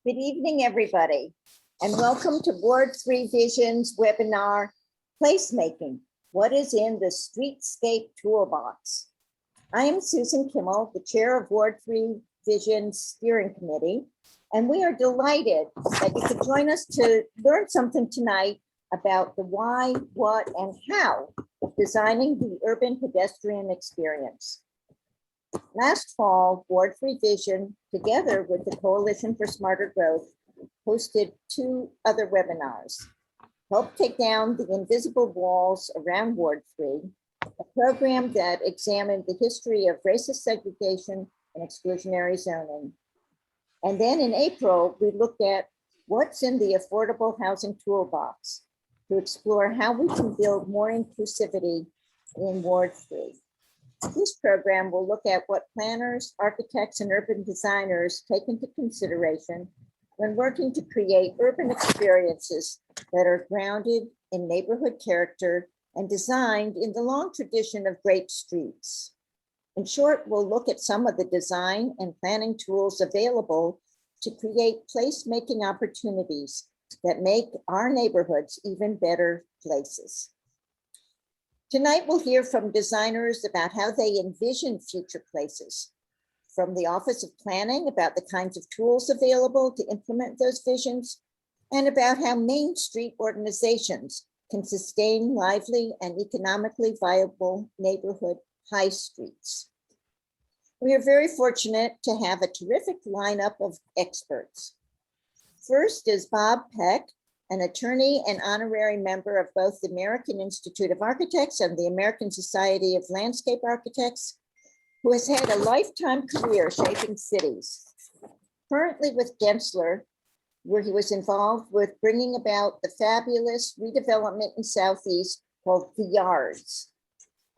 Good evening, everybody, and welcome to Ward 3 Vision's webinar, Placemaking, What is in the Streetscape Toolbox? I am Susan Kimmel, the chair of Ward 3 Vision's steering committee, and we are delighted that you could join us to learn something tonight about the why, what, and how of designing the urban pedestrian experience. Last fall, Ward 3 Vision, together with the Coalition for Smarter Growth, hosted 2 other webinars. Help Take Down the Invisible Walls Around Ward 3, a program that examined the history of racist segregation and exclusionary zoning. And then in April, we looked at what's in the Affordable Housing Toolbox to explore how we can build more inclusivity in Ward 3. This program will look at what planners, architects, and urban designers take into consideration when working to create urban experiences that are grounded in neighborhood character and designed in the long tradition of great streets. In short, we'll look at some of the design and planning tools available to create placemaking opportunities that make our neighborhoods even better places. Tonight, we'll hear from designers about how they envision future places, from the Office of Planning about the kinds of tools available to implement those visions, and about how Main Street organizations can sustain lively and economically viable neighborhood high streets. We are very fortunate to have a terrific lineup of experts. First is Bob Peck, an attorney and honorary member of both the American Institute of Architects and the American Society of Landscape Architects, who has had a lifetime career shaping cities. Currently with Gensler, where he was involved with bringing about the fabulous redevelopment in Southeast called the Yards.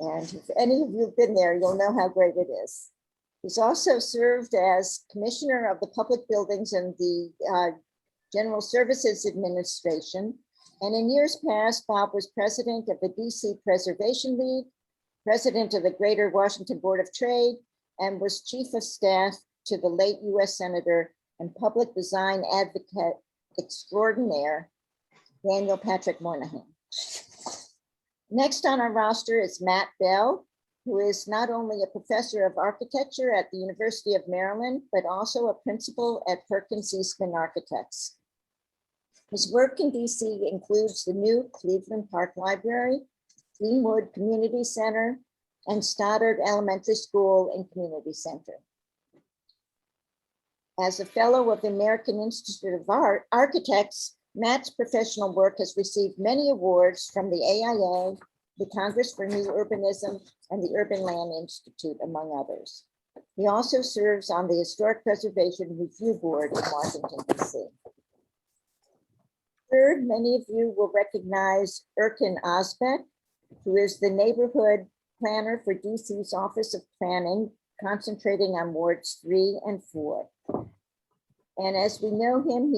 And if any of you have been there, you'll know how great it is. He's also served as Commissioner of the Public Buildings and the General Services Administration. And in years past, Bob was president of the DC Preservation League, president of the Greater Washington Board of Trade, and was chief of staff to the late US Senator and public design advocate extraordinaire, Daniel Patrick Moynihan. Next on our roster is Matt Bell, who is not only a professor of architecture at the University of Maryland, but also a principal at Perkins Eastman Architects. His work in DC includes the new Cleveland Park Library, Greenwood Community Center, and Stoddard Elementary School and Community Center. As a fellow of the American Institute of Architects, Matt's professional work has received many awards from the AIA, the Congress for New Urbanism, and the Urban Land Institute, among others. He also serves on the Historic Preservation Review Board in Washington, DC. Third, many of you will recognize Erkin Ozberk, who is the neighborhood planner for DC's Office of Planning, concentrating on wards 3 and 4. And as we know him,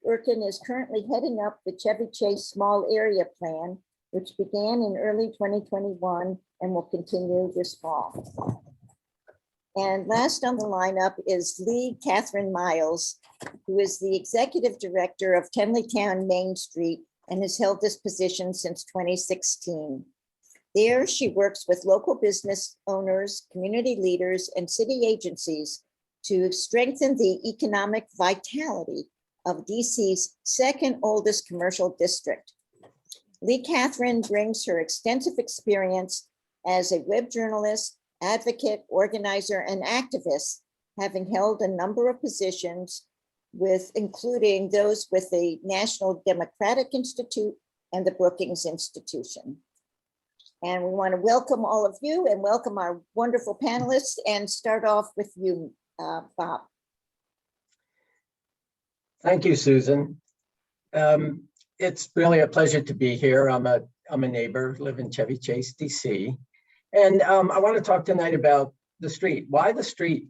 Erkin is currently heading up the Chevy Chase Small Area Plan, which began in early 2021 and will continue this fall. And last on the lineup is Leigh Catherine Miles, who is the executive director of Tenleytown Main Street and has held this position since 2016. There, she works with local business owners, community leaders, and city agencies to strengthen the economic vitality of DC's second oldest commercial district. Leigh Catherine brings her extensive experience as a web journalist, advocate, organizer, and activist, having held a number of positions including those with the National Democratic Institute and the Brookings Institution. And we want to welcome all of you and welcome our wonderful panelists and start off with you, Bob. Thank you, Susan. It's really a pleasure to be here. I'm a neighbor, live in Chevy Chase, DC. And I want to talk tonight about the street. Why the street?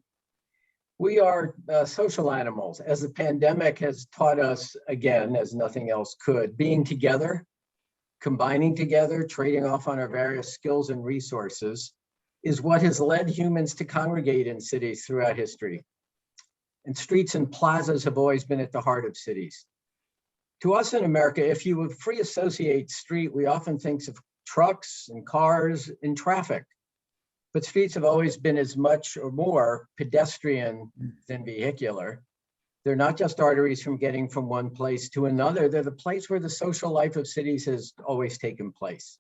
We are social animals. As the pandemic has taught us, again, as nothing else could, being together, combining together, trading off on our various skills and resources is what has led humans to congregate in cities throughout history. And streets and plazas have always been at the heart of cities. To us in America, if you would free associate street, we often think of trucks and cars and traffic. But streets have always been as much or more pedestrian than vehicular. They're not just arteries from getting from one place to another. They're the place where the social life of cities has always taken place.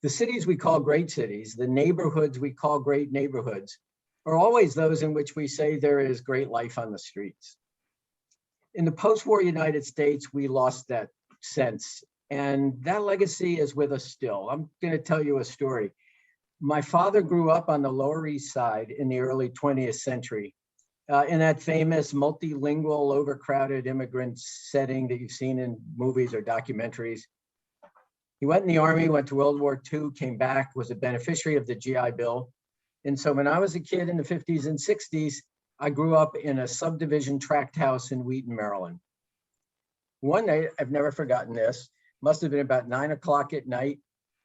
The cities we call great cities, the neighborhoods we call great neighborhoods, are always those in which we say there is great life on the streets. In the post-war United States, we lost that sense, and that legacy is with us still. I'm going to tell you a story. My father grew up on the Lower East Side in the early 20th century, in that famous multilingual, overcrowded immigrant setting that you've seen in movies or documentaries. He went in the Army, went to World War II, came back, was a beneficiary of the GI Bill. And so when I was a kid in the 50s and 60s, I grew up in a subdivision tract house in Wheaton, Maryland. One night, I've never forgotten this, must have been about 9 o'clock at night.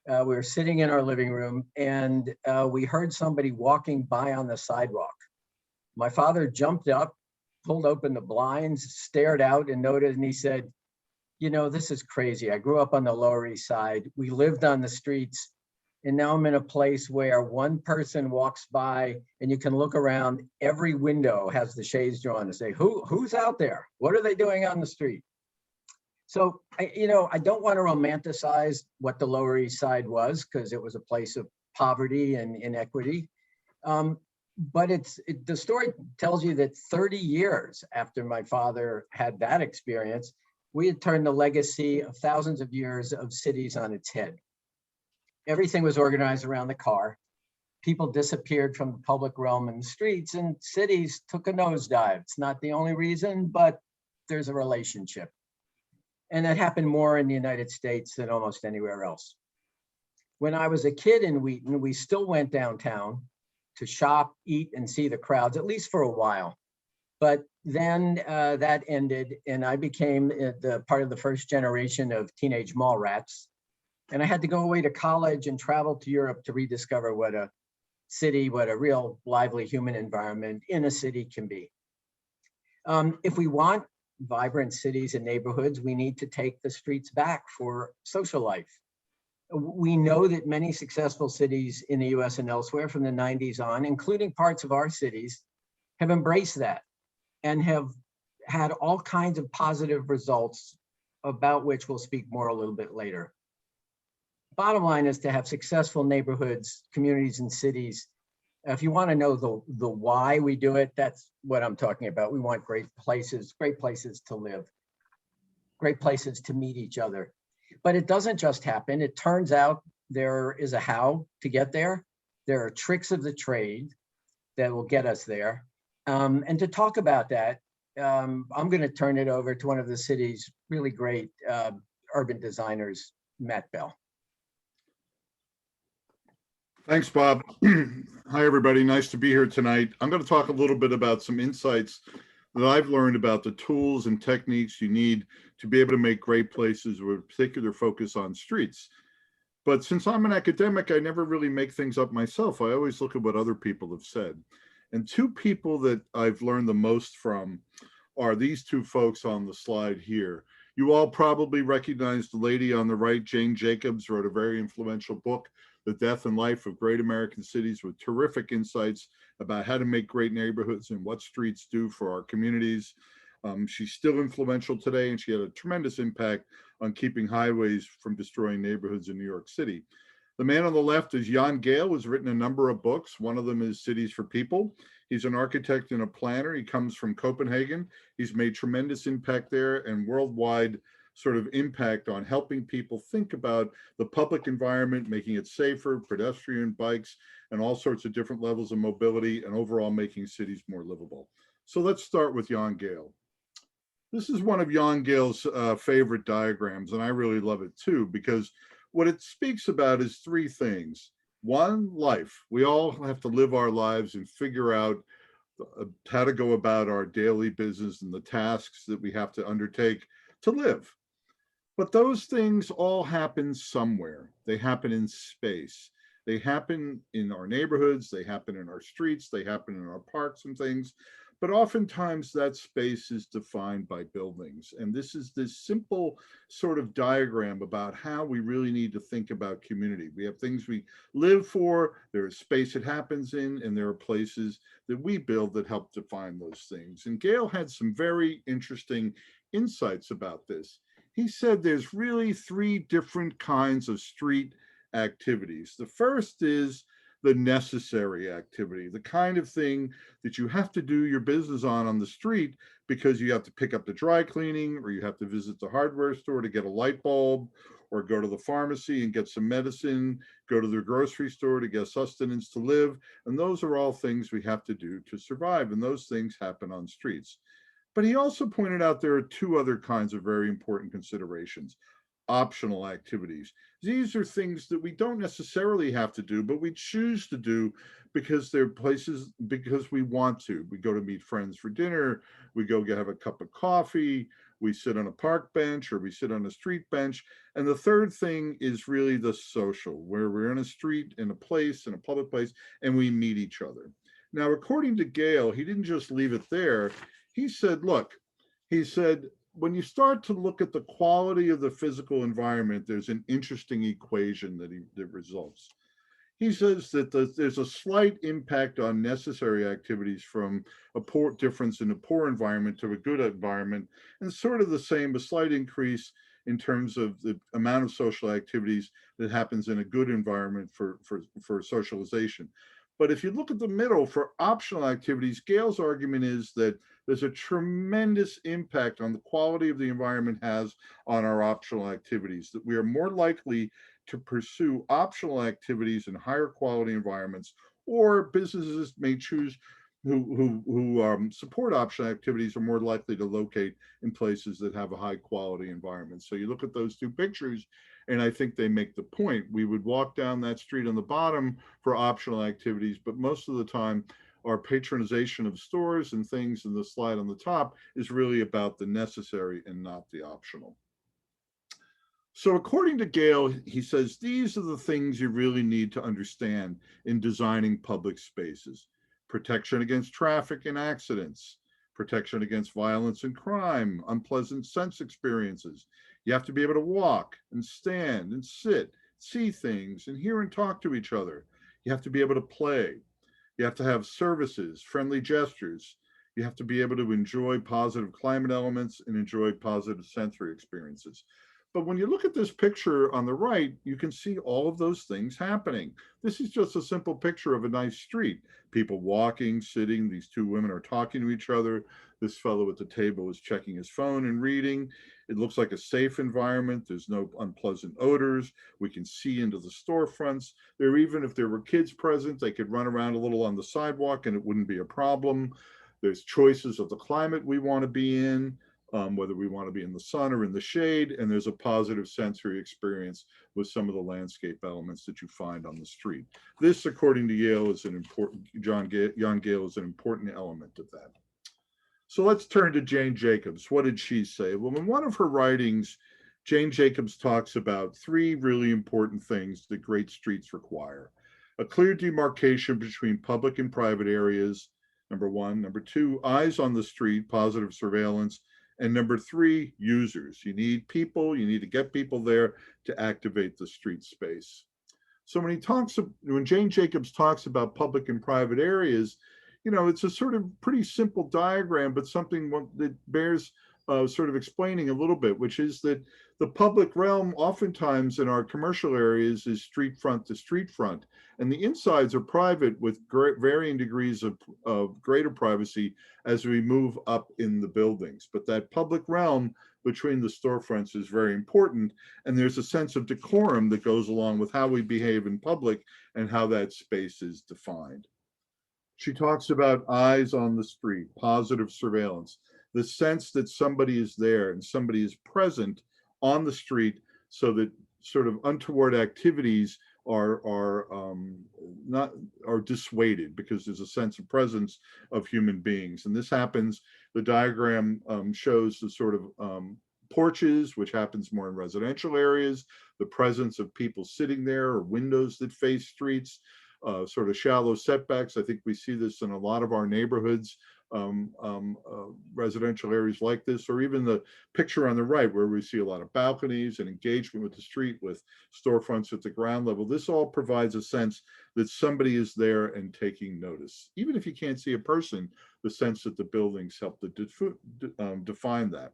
We were sitting in our living room and we heard somebody walking by on the sidewalk. My father jumped up, pulled open the blinds, stared out and noted, and he said, "You know, this is crazy. I grew up on the Lower East Side. We lived on the streets. And now I'm in a place where one person walks by and you can look around, every window has the shades drawn to say, who's out there? What are they doing on the street?" So, I don't want to romanticize what the Lower East Side was, because it was a place of poverty and inequity. But the story tells you that 30 years after my father had that experience, we had turned the legacy of thousands of years of cities on its head. Everything was organized around the car. People disappeared from the public realm in the streets, and cities took a nosedive. It's not the only reason, but there's a relationship. And that happened more in the United States than almost anywhere else. When I was a kid in Wheaton, we still went downtown to shop, eat, and see the crowds, at least for a while. But then that ended, and I became the part of the first generation of teenage mall rats. And I had to go away to college and travel to Europe to rediscover what a city, what a real lively human environment in a city can be. If we want vibrant cities and neighborhoods, we need to take the streets back for social life. We know that many successful cities in the US and elsewhere from the 90s on, including parts of our cities, have embraced that and have had all kinds of positive results, about which we'll speak more a little bit later. Bottom line is to have successful neighborhoods, communities, and cities. If you want to know the why we do it, that's what I'm talking about. We want great places to live, great places to meet each other. But it doesn't just happen. It turns out there is a how to get there. There are tricks of the trade that will get us there. And to talk about that, I'm going to turn it over to one of the city's really great urban designers, Matt Bell. Thanks, Bob. Hi, everybody. Nice to be here tonight. I'm going to talk a little bit about some insights that I've learned about the tools and techniques you need to be able to make great places with a particular focus on streets. But since I'm an academic, I never really make things up myself. I always look at what other people have said. And two people that I've learned the most from are these two folks on the slide here. You all probably recognize the lady on the right. Jane Jacobs wrote a very influential book, The Death and Life of Great American Cities, with terrific insights about how to make great neighborhoods and what streets do for our communities. She's still influential today, and she had a tremendous impact on keeping highways from destroying neighborhoods in New York City. The man on the left is Jan Gehl, who's written a number of books. One of them is Cities for People. He's an architect and a planner. He comes from Copenhagen. He's made tremendous impact there and worldwide sort of impact on helping people think about the public environment, making it safer, pedestrian, bikes, and all sorts of different levels of mobility, and overall making cities more livable. So let's start with Jan Gehl. This is one of Jan Gehl's favorite diagrams, and I really love it too, because what it speaks about is three things. One, life. We all have to live our lives and figure out how to go about our daily business and the tasks that we have to undertake to live. But those things all happen somewhere. They happen in space. They happen in our neighborhoods. They happen in our streets. They happen in our parks and things. but oftentimes that space is defined by buildings. And this is this simple sort of diagram about how we really need to think about community. We have things we live for, there is space it happens in, and there are places that we build that help define those things. And Gail had some very interesting insights about this. He said there's really 3 different kinds of street activities. The first is the necessary activity, the kind of thing that you have to do your business on the street because you have to pick up the dry cleaning, or you have to visit the hardware store to get a light bulb, or go to the pharmacy and get some medicine, go to the grocery store to get sustenance to live. And those are all things we have to do to survive. And those things happen on streets. But he also pointed out there are 2 other kinds of very important considerations. Optional activities. These are things that we don't necessarily have to do, but we choose to do because they're places because we want to. We go to meet friends for dinner, we go have a cup of coffee, we sit on a park bench, or we sit on a street bench. And the third thing is really the social, where we're in a street, in a place, in a public place, and we meet each other. Now, according to Gail, he didn't just leave it there. He said, look, he said, when you start to look at the quality of the physical environment, there's an interesting equation that results. He says that there's a slight impact on necessary activities from a poor difference in a poor environment to a good environment, and sort of the same, a slight increase in terms of the amount of social activities that happens in a good environment for socialization. But if you look at the middle for optional activities, Gail's argument is that there's a tremendous impact on the quality of the environment has on our optional activities, that we are more likely to pursue optional activities in higher quality environments, or businesses may choose who support optional activities are more likely to locate in places that have a high quality environment. So you look at those 2 pictures, and I think they make the point. We would walk down that street on the bottom for optional activities, but most of the time our patronization of stores and things in the slide on the top is really about the necessary and not the optional. So according to Gail, he says, these are the things you really need to understand in designing public spaces: protection against traffic and accidents, protection against violence and crime, unpleasant sense experiences. You have to be able to walk and stand and sit, see things, and hear and talk to each other. You have to be able to play. You have to have services, friendly gestures. You have to be able to enjoy positive climate elements and enjoy positive sensory experiences. But when you look at this picture on the right, you can see all of those things happening. This is just a simple picture of a nice street. People walking, sitting, these 2 women are talking to each other. This fellow at the table is checking his phone and reading. It looks like a safe environment. There's no unpleasant odors. We can see into the storefronts. There, even if there were kids present, they could run around a little on the sidewalk and it wouldn't be a problem. There's choices of the climate we want to be in. Whether we want to be in the sun or in the shade, and there's a positive sensory experience with some of the landscape elements that you find on the street. This, according to Yale, is an important, John Gale is an important element of that. So let's turn to Jane Jacobs. What did she say? Well, in one of her writings, Jane Jacobs talks about 3 really important things that great streets require: a clear demarcation between public and private areas, number 1. Number 2, eyes on the street, positive surveillance. And number 3, users. You need people, you need to get people there to activate the street space. So when Jane Jacobs talks about public and private areas, it's a sort of pretty simple diagram, but something that bears sort of explaining a little bit, which is that the public realm oftentimes in our commercial areas is street front to street front, and the insides are private with varying degrees of greater privacy as we move up in the buildings. But that public realm between the storefronts is very important, and there's a sense of decorum that goes along with how we behave in public and how that space is defined. She talks about eyes on the street, positive surveillance, the sense that somebody is there and somebody is present on the street, so that sort of untoward activities are dissuaded because there's a sense of presence of human beings. And this happens, the diagram shows the sort of porches, which happens more in residential areas, the presence of people sitting there, or windows that face streets, sort of shallow setbacks. I think we see this in a lot of our neighborhoods. residential areas like this, or even the picture on the right where we see a lot of balconies and engagement with the street with storefronts at the ground level. This all provides a sense that somebody is there and taking notice. Even if you can't see a person, the sense that the buildings help to define that.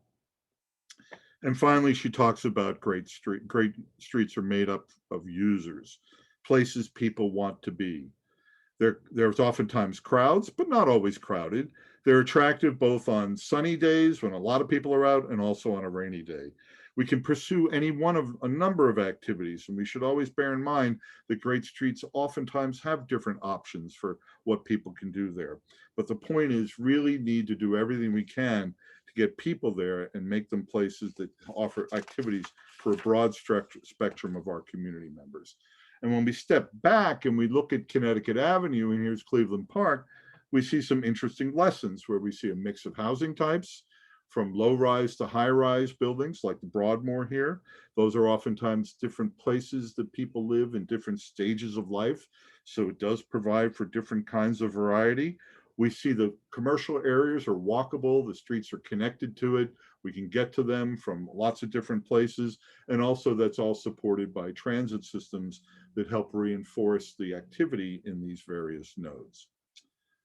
And finally, she talks about great streets are made up of users, places people want to be. There's oftentimes crowds, but not always crowded. They're attractive both on sunny days when a lot of people are out and also on a rainy day. We can pursue any one of a number of activities, and we should always bear in mind that great streets oftentimes have different options for what people can do there. But the point is, really need to do everything we can to get people there and make them places that offer activities for a broad spectrum of our community members. And when we step back and we look at Connecticut Avenue, and here's Cleveland Park, we see some interesting lessons where we see a mix of housing types, from low-rise to high-rise buildings like the Broadmoor here. Those are oftentimes different places that people live in different stages of life. So it does provide for different kinds of variety. We see the commercial areas are walkable, the streets are connected to it. We can get to them from lots of different places. And also that's all supported by transit systems that help reinforce the activity in these various nodes.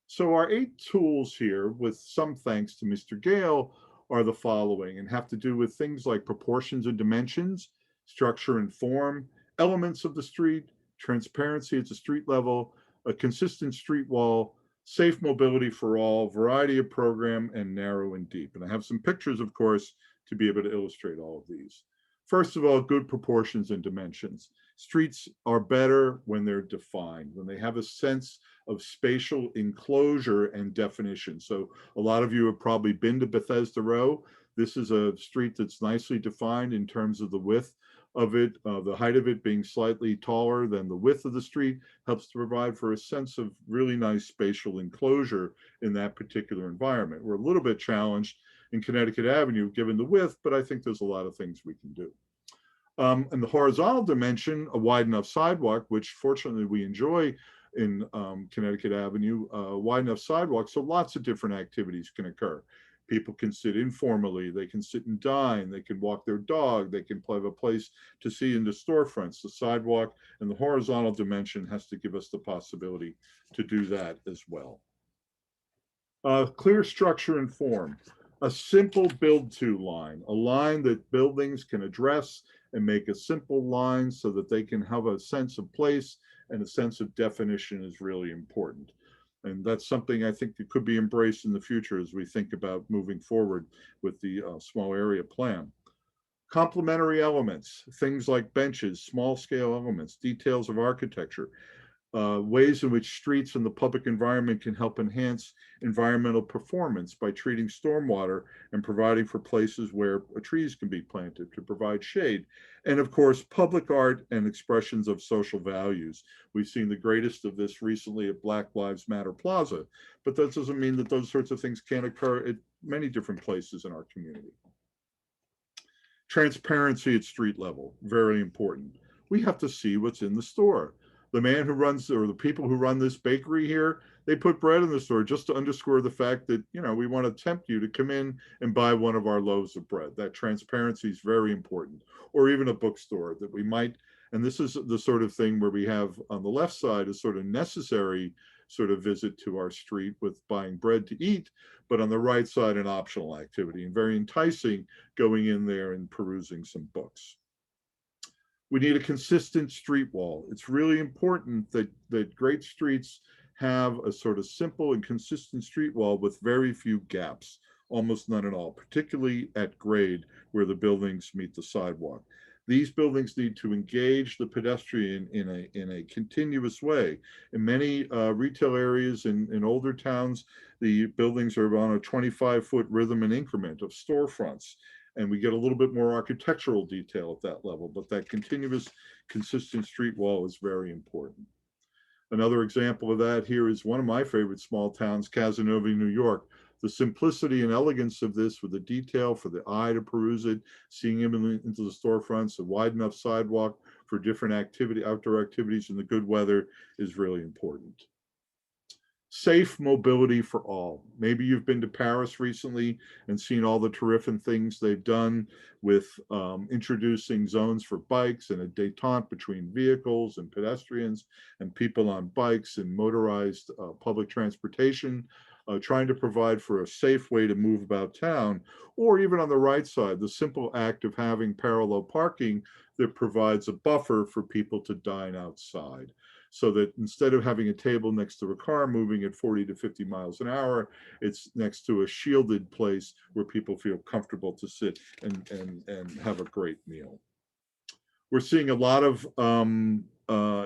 So our 8 tools here, with some thanks to Mr. Gale, are the following, and have to do with things like proportions and dimensions, structure and form, elements of the street, transparency at the street level, a consistent street wall, safe mobility for all, variety of program, and narrow and deep. And I have some pictures, of course, to be able to illustrate all of these. First of all, good proportions and dimensions. Streets are better when they're defined, when they have a sense of spatial enclosure and definition. So a lot of you have probably been to Bethesda Row. This is a street that's nicely defined in terms of the width of it, the height of it being slightly taller than the width of the street, helps to provide for a sense of really nice spatial enclosure in that particular environment. We're a little bit challenged in Connecticut Avenue given the width, but I think there's a lot of things we can do. And the horizontal dimension, a wide enough sidewalk, which fortunately we enjoy in Connecticut Avenue, wide enough sidewalk, so lots of different activities can occur. People can sit informally, they can sit and dine, they can walk their dog, they can have a place to see into storefronts. The sidewalk and the horizontal dimension has to give us the possibility to do that as well. Clear structure and form. A simple build-to line, a line that buildings can address and make a simple line so that they can have a sense of place and a sense of definition is really important. And that's something I think that could be embraced in the future as we think about moving forward with the small area plan. Complementary elements, things like benches, small scale elements, details of architecture, ways in which streets and the public environment can help enhance environmental performance by treating stormwater and providing for places where trees can be planted to provide shade. And of course, public art and expressions of social values. We've seen the greatest of this recently at Black Lives Matter Plaza, but that doesn't mean that those sorts of things can't occur at many different places in our community. Transparency at street level, very important. We have to see what's in the store. The man who runs, or the people who run this bakery here, they put bread in the store just to underscore the fact that, you know, we want to tempt you to come in and buy one of our loaves of bread. That transparency is very important. Or even a bookstore that we might, and this is the sort of thing where we have on the left side a sort of necessary sort of visit to our street with buying bread to eat, but on the right side an optional activity, and very enticing going in there and perusing some books. We need a consistent street wall. It's really important that great streets have a sort of simple and consistent street wall with very few gaps, almost none at all, particularly at grade where the buildings meet the sidewalk. These buildings need to engage the pedestrian in a continuous way. In many retail areas in older towns, the buildings are on a 25-foot rhythm and increment of storefronts. And we get a little bit more architectural detail at that level, but that continuous, consistent street wall is very important. Another example of that here is one of my favorite small towns, Casanova, New York. The simplicity and elegance of this with the detail for the eye to peruse it, seeing into the storefronts, a wide enough sidewalk for different outdoor activities in the good weather is really important. Safe mobility for all. Maybe you've been to Paris recently and seen all the terrific things they've done with introducing zones for bikes and a détente between vehicles and pedestrians and people on bikes and motorized public transportation, trying to provide for a safe way to move about town. Or even on the right side, the simple act of having parallel parking that provides a buffer for people to dine outside. So that instead of having a table next to a car moving at 40 to 50 miles an hour, it's next to a shielded place where people feel comfortable to sit and have a great meal. We're seeing a lot of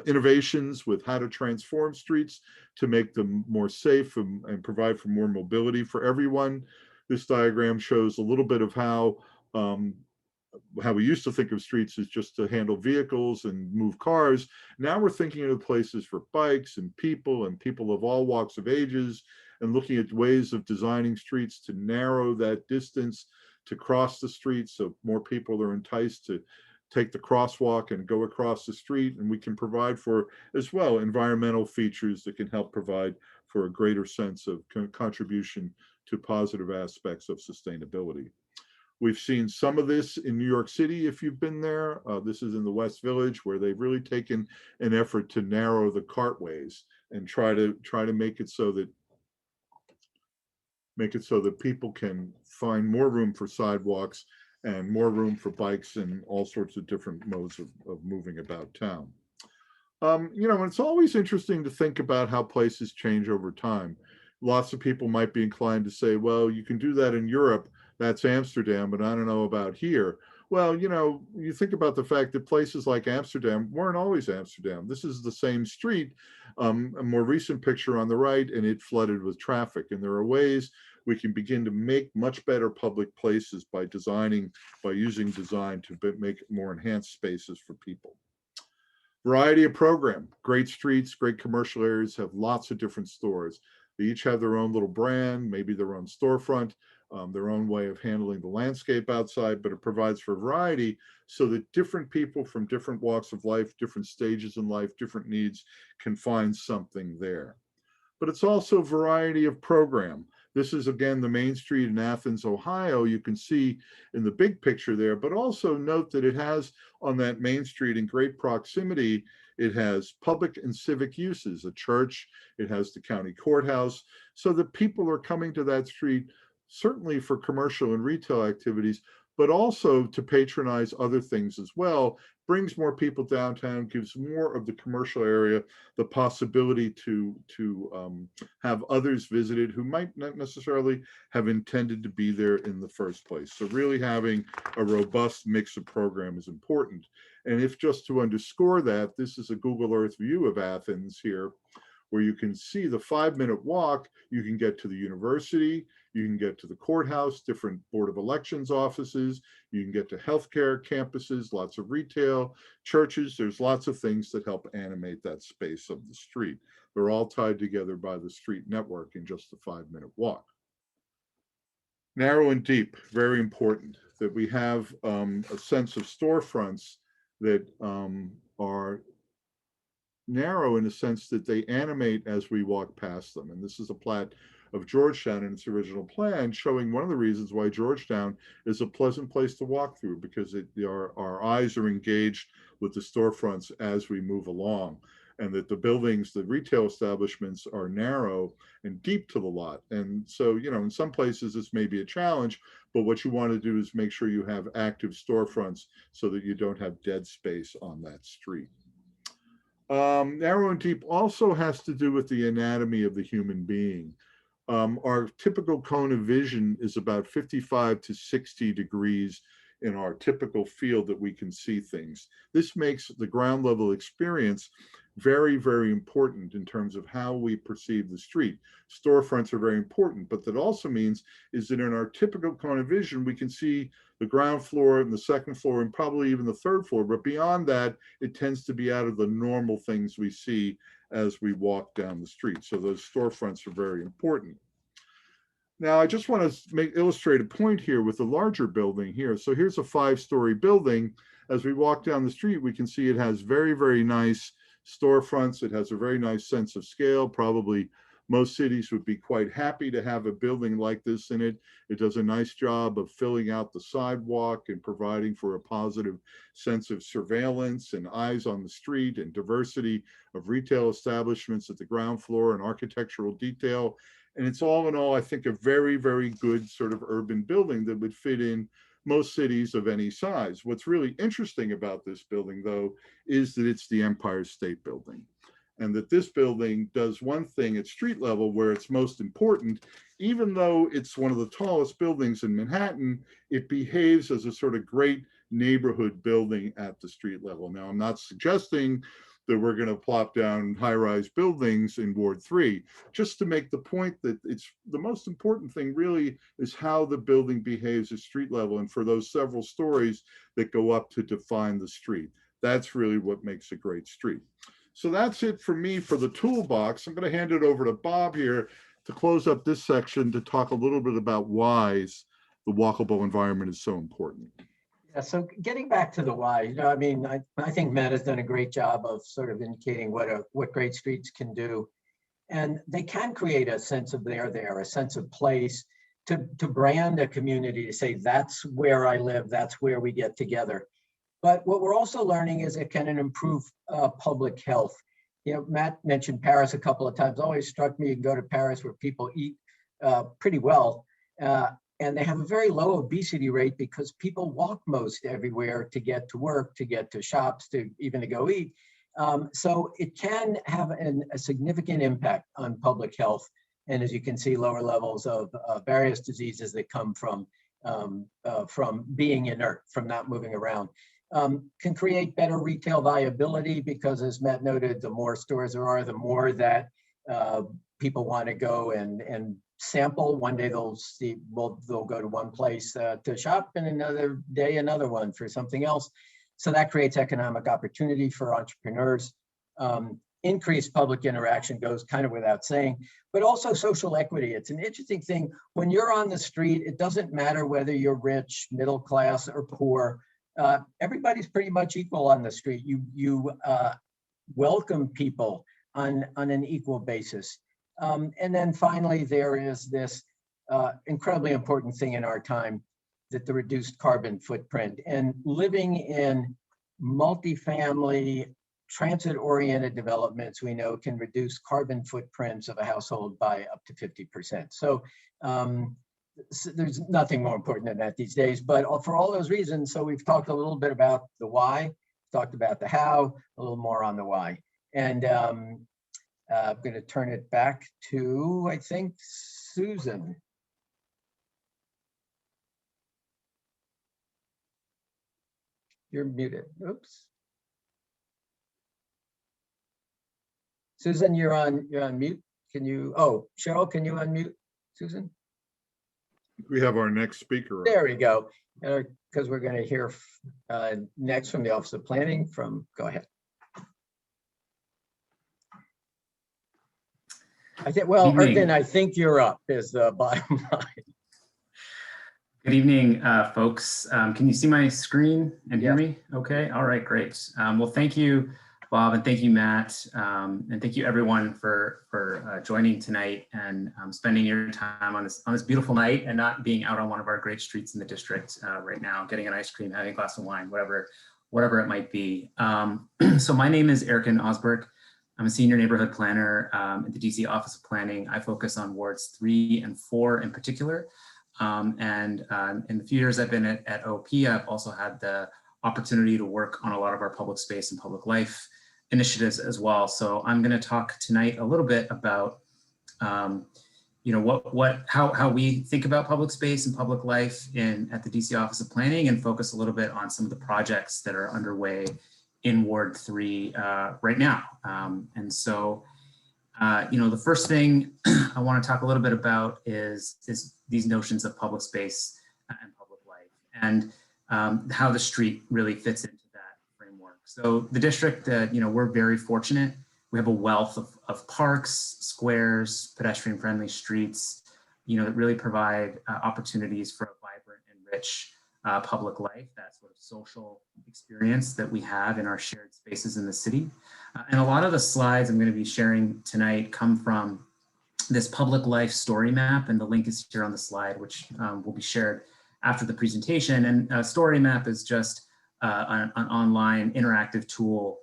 innovations with how to transform streets to make them more safe and provide for more mobility for everyone. This diagram shows a little bit of how we used to think of streets as just to handle vehicles and move cars. Now we're thinking of places for bikes and people of all walks of ages, and looking at ways of designing streets to narrow that distance to cross the street so more people are enticed to take the crosswalk and go across the street. And we can provide for, as well, environmental features that can help provide for a greater sense of contribution to positive aspects of sustainability. We've seen some of this in New York City, if you've been there. This is in the West Village, where they've really taken an effort to narrow the cartways and try to make it so that people can find more room for sidewalks and more room for bikes and all sorts of different modes of moving about town. You know, it's always interesting to think about how places change over time. Lots of people might be inclined to say, well, you can do that in Europe. That's Amsterdam, but I don't know about here. Well, you know, you think about the fact that places like Amsterdam weren't always Amsterdam. This is the same street, a more recent picture on the right, and it flooded with traffic. And there are ways we can begin to make much better public places by using design to make more enhanced spaces for people. Variety of program, great streets, great commercial areas have lots of different stores. They each have their own little brand, maybe their own storefront, their own way of handling the landscape outside, but it provides for variety so that different people from different walks of life, different stages in life, different needs can find something there. But it's also variety of program. This is, again, the main street in Athens, Ohio. You can see in the big picture there, but also note that it has on that main street in great proximity, it has public and civic uses, a church, it has the county courthouse, so that people are coming to that street certainly for commercial and retail activities, but also to patronize other things as well, brings more people downtown, gives more of the commercial area the possibility to have others visited who might not necessarily have intended to be there in the first place. So really having a robust mix of program is important. And if just to underscore that, this is a Google Earth view of Athens here, where you can see the 5-minute walk, you can get to the university, you can get to the courthouse, different Board of Elections offices, you can get to healthcare campuses, lots of retail, churches. There's lots of things that help animate that space of the street. They're all tied together by the street network in just a 5-minute walk. Narrow and deep, very important that we have a sense of storefronts that are narrow in a sense that they animate as we walk past them. And this is a plat of Georgetown in its original plan, showing one of the reasons why Georgetown is a pleasant place to walk through, because our eyes are engaged with the storefronts as we move along, and that the buildings, the retail establishments are narrow and deep to the lot. And so, you know, in some places this may be a challenge, but what you want to do is make sure you have active storefronts so that you don't have dead space on that street. Narrow and deep also has to do with the anatomy of the human being. Our typical cone of vision is about 55 to 60 degrees in our typical field that we can see things. This makes the ground level experience very, very important in terms of how we perceive the street. Storefronts are very important, but that also means is that in our typical cone of vision, we can see the ground floor and the second floor and probably even the third floor, but beyond that, it tends to be out of the normal things we see as we walk down the street. So those storefronts are very important. Now, I just want to illustrate a point here with the larger building here. So here's a 5-story building. As we walk down the street, we can see it has very, very nice storefronts. It has a very nice sense of scale, probably Most cities would be quite happy to have a building like this in it. It does a nice job of filling out the sidewalk and providing for a positive sense of surveillance and eyes on the street and diversity of retail establishments at the ground floor and architectural detail. And it's all in all, I think, a very, very good sort of urban building that would fit in most cities of any size. What's really interesting about this building, though, is that it's the Empire State Building. And that this building does one thing at street level where it's most important. Even though it's one of the tallest buildings in Manhattan, it behaves as a sort of great neighborhood building at the street level. Now, I'm not suggesting that we're going to plop down high-rise buildings in Ward 3, just to make the point that it's the most important thing really is how the building behaves at street level and for those several stories that go up to define the street. That's really what makes a great street. So that's it for me for the toolbox. I'm going to hand it over to Bob here to close up this section to talk a little bit about why the walkable environment is so important. Yeah, so getting back to the why, you know, I mean, I think Matt has done a great job of sort of indicating what great streets can do. And they can create a sense of there, a sense of place to brand a community, to say, that's where I live, that's where we get together. But what we're also learning is it can improve public health. You know, Matt mentioned Paris a couple of times. Always struck me, you can go to Paris where people eat pretty well. And they have a very low obesity rate because people walk most everywhere to get to work, to get to shops, to even to go eat. So it can have a significant impact on public health. And as you can see, lower levels of various diseases that come from being inert, from not moving around. Can create better retail viability because, as Matt noted, the more stores there are, the more that people want to go and sample. One day they'll go to one place to shop, and another day another one for something else. So that creates economic opportunity for entrepreneurs. Increased public interaction goes kind of without saying, but also social equity. It's an interesting thing. When you're on the street, it doesn't matter whether you're rich, middle class, or poor. Everybody's pretty much equal on the street. You welcome people on an equal basis. And then finally, there is this incredibly important thing in our time, that the reduced carbon footprint, and living in multifamily transit-oriented developments, we know can reduce carbon footprints of a household by up to 50%. So there's nothing more important than that these days, but for all those reasons, so we've talked a little bit about the why, talked about the how, a little more on the why. And I'm going to turn it back to, I think, Susan. You're muted. Oops. Susan, you're on mute. Can you, oh, Cheryl, can you unmute Susan? We have our next speaker. There we go. Because we're going to hear next from the Office of Planning go ahead. I think, well, Erkin, I think you're up is the bottom line. Good evening, folks. Can you see my screen and hear me? Okay, all right, great. Well, thank you, Bob, and thank you, Matt, and thank you everyone for joining tonight and spending your time on this beautiful night and not being out on one of our great streets in the district right now, getting an ice cream, having a glass of wine, whatever it might be. So my name is Erkin Ozberk. I'm a senior neighborhood planner at the DC Office of Planning. I focus on wards 3 and 4 in particular. And in the few years I've been at OP, I've also had the opportunity to work on a lot of our public space and public life initiatives as well. So I'm going to talk tonight a little bit about, you know, how we think about public space and public life at the DC Office of Planning, and focus a little bit on some of the projects that are underway in Ward 3 right now. And so, you know, the first thing I want to talk a little bit about is these notions of public space and public life, and how the street really fits into that framework. So the district, you know, we're very fortunate. We have a wealth of parks, squares, pedestrian-friendly streets, you know, that really provide opportunities for a vibrant and rich public life, that sort of social experience that we have in our shared spaces in the city. And a lot of the slides I'm going to be sharing tonight come from this public life story map, and the link is here on the slide, which will be shared after the presentation. And a story map is just an online interactive tool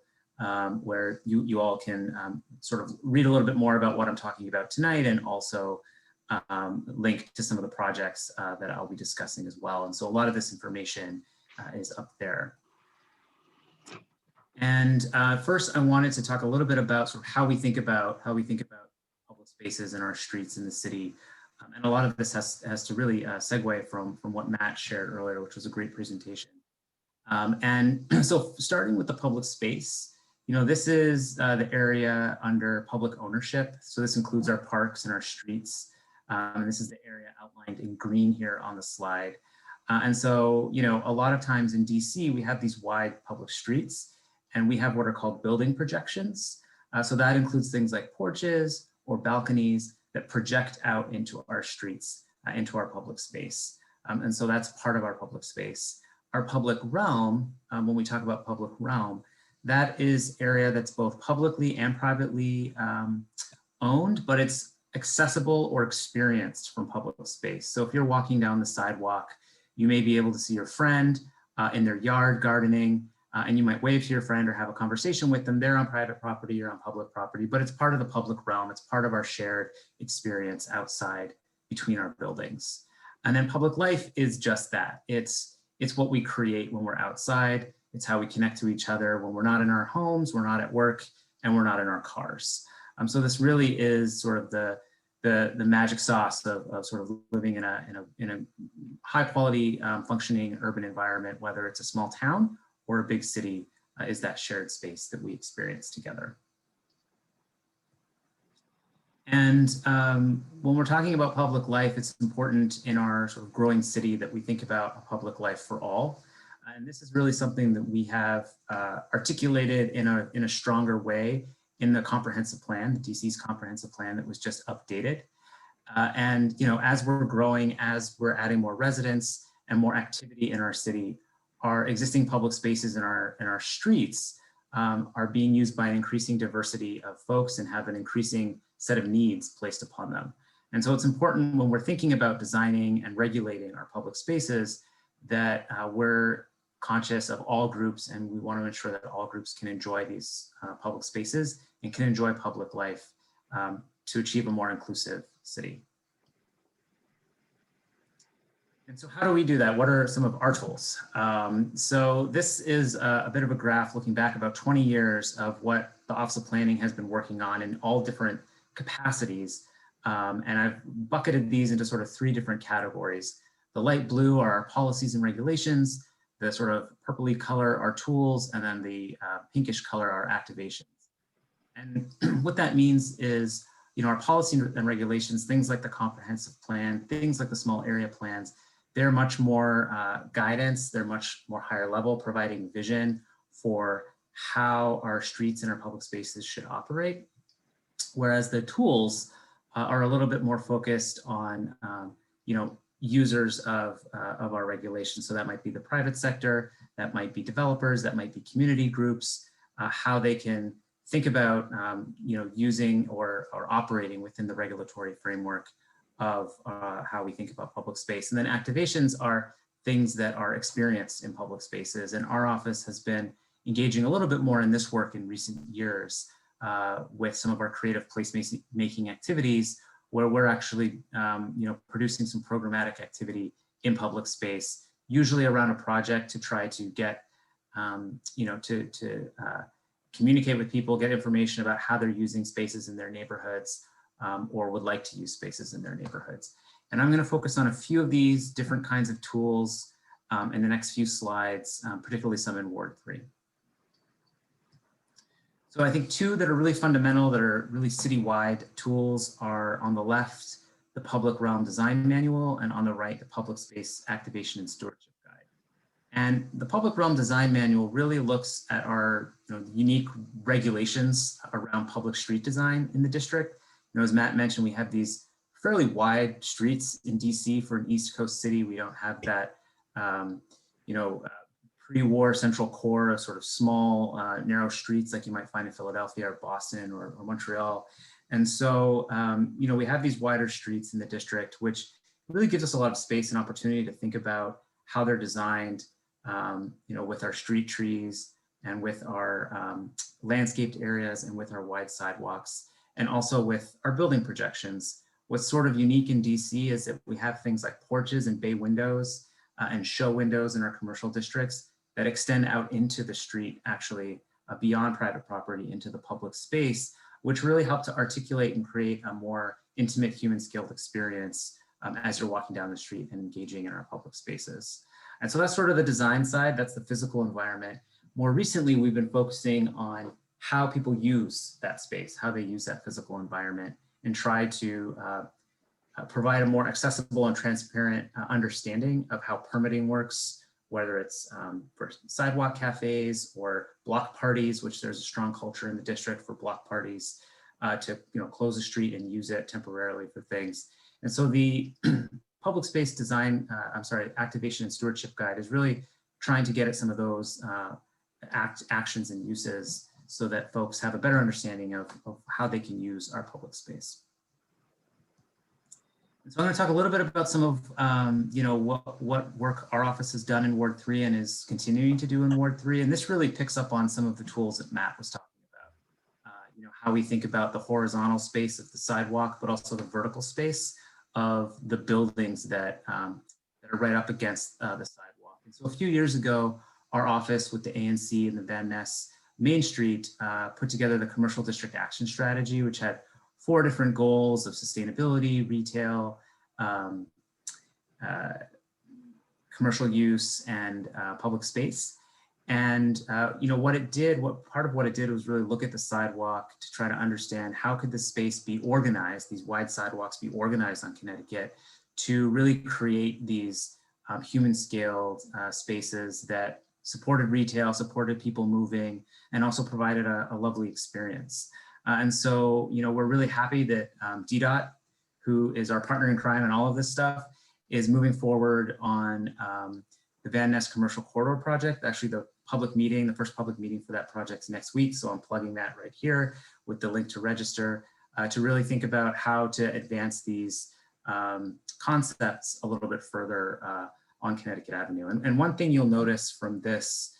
where you all can sort of read a little bit more about what I'm talking about tonight, and also link to some of the projects that I'll be discussing as well. And so a lot of this information is up there. And first, I wanted to talk a little bit about sort of how we think about public spaces in our streets in the city. And a lot of this has to really segue from what Matt shared earlier, which was a great presentation. And so starting with the public space, this is the area under public ownership. So this includes our parks and our streets. And this is the area outlined in green here on the slide. And so, a lot of times in DC, we have these wide public streets, and we have what are called building projections. So that includes things like porches or balconies that project out into our streets, into our public space. And so that's part of our public space. Our public realm, when we talk about public realm, that is area that's both publicly and privately owned, but it's accessible or experienced from public space. So if you're walking down the sidewalk, you may be able to see your friend in their yard gardening, and you might wave to your friend or have a conversation with them. They're on private property, you're on public property, but it's part of the public realm. It's part of our shared experience outside between our buildings. And then public life is just that. It's what we create when we're outside. It's how we connect to each other when we're not in our homes, we're not at work, and we're not in our cars. So this really is sort of the magic sauce of sort of living in a high quality functioning urban environment, whether it's a small town or a big city, is that shared space that we experience together. And when we're talking about public life, it's important in our sort of growing city that we think about a public life for all. And this is really something that we have articulated in a stronger way in the comprehensive plan, the DC's comprehensive plan that was just updated. And as we're growing, as we're adding more residents and more activity in our city, our existing public spaces in our streets are being used by an increasing diversity of folks and have an increasing set of needs placed upon them. And so it's important when we're thinking about designing and regulating our public spaces that we're conscious of all groups, and we want to ensure that all groups can enjoy these public spaces and can enjoy public life to achieve a more inclusive city. And so how do we do that? What are some of our tools? So this is a bit of a graph looking back about 20 years of what the Office of Planning has been working on in all different capacities. And I've bucketed these into sort of 3 different categories. The light blue are our policies and regulations, the sort of purpley color are tools, and then the pinkish color are activations. And what that means is, our policy and regulations, things like the comprehensive plan, things like the small area plans, they're much more guidance, they're much more higher level, providing vision for how our streets and our public spaces should operate. Whereas the tools are a little bit more focused on, users of our regulations. So that might be the private sector, that might be developers, that might be community groups, how they can think about, using or operating within the regulatory framework of how we think about public space. And then activations are things that are experienced in public spaces. And our office has been engaging a little bit more in this work in recent years with some of our creative placemaking activities, where we're actually, producing some programmatic activity in public space, usually around a project to try to get, to communicate with people, get information about how they're using spaces in their neighborhoods, or would like to use spaces in their neighborhoods. And I'm going to focus on a few of these different kinds of tools in the next few slides, particularly some in Ward 3. So I think 2 that are really fundamental, that are really citywide tools are on the left, the Public Realm Design Manual, and on the right, the Public Space Activation and Stewardship Guide. And the Public Realm Design Manual really looks at our unique regulations around public street design in the district. As Matt mentioned, we have these fairly wide streets in DC for an East Coast city. We don't have that, pre-war central core of sort of small, narrow streets like you might find in Philadelphia or Boston or Montreal. And so, we have these wider streets in the district, which really gives us a lot of space and opportunity to think about how they're designed, with our street trees and with our landscaped areas and with our wide sidewalks, and also with our building projections. What's sort of unique in DC is that we have things like porches and bay windows and show windows in our commercial districts that extend out into the street, actually beyond private property into the public space, which really help to articulate and create a more intimate human scaled experience as you're walking down the street and engaging in our public spaces. And so that's sort of the design side, that's the physical environment. More recently, we've been focusing on how people use that space, how they use that physical environment, and try to provide a more accessible and transparent understanding of how permitting works, whether it's for sidewalk cafes or block parties, which there's a strong culture in the district for block parties to close the street and use it temporarily for things. And so the public space design, activation and stewardship guide is really trying to get at some of those actions and uses so that folks have a better understanding of how they can use our public space. So I'm going to talk a little bit about some of what work our office has done in Ward 3 and is continuing to do in Ward 3. And this really picks up on some of the tools that Matt was talking about. How we think about the horizontal space of the sidewalk, but also the vertical space of the buildings that are right up against the sidewalk. And so a few years ago, our office with the ANC and the Van Ness Main Street put together the Commercial District Action Strategy, which had 4 different goals of sustainability, retail, commercial use, and public space. And part of what it did was really look at the sidewalk to try to understand how could this space be organized, these wide sidewalks be organized on Connecticut to really create these human scaled spaces that supported retail, supported people moving, and also provided a lovely experience. And so, we're really happy that DDOT, who is our partner in crime and all of this stuff, is moving forward on the Van Ness Commercial Corridor project. Actually, the first public meeting for that project is next week. So I'm plugging that right here with the link to register to really think about how to advance these concepts a little bit further on Connecticut Avenue. And one thing you'll notice from this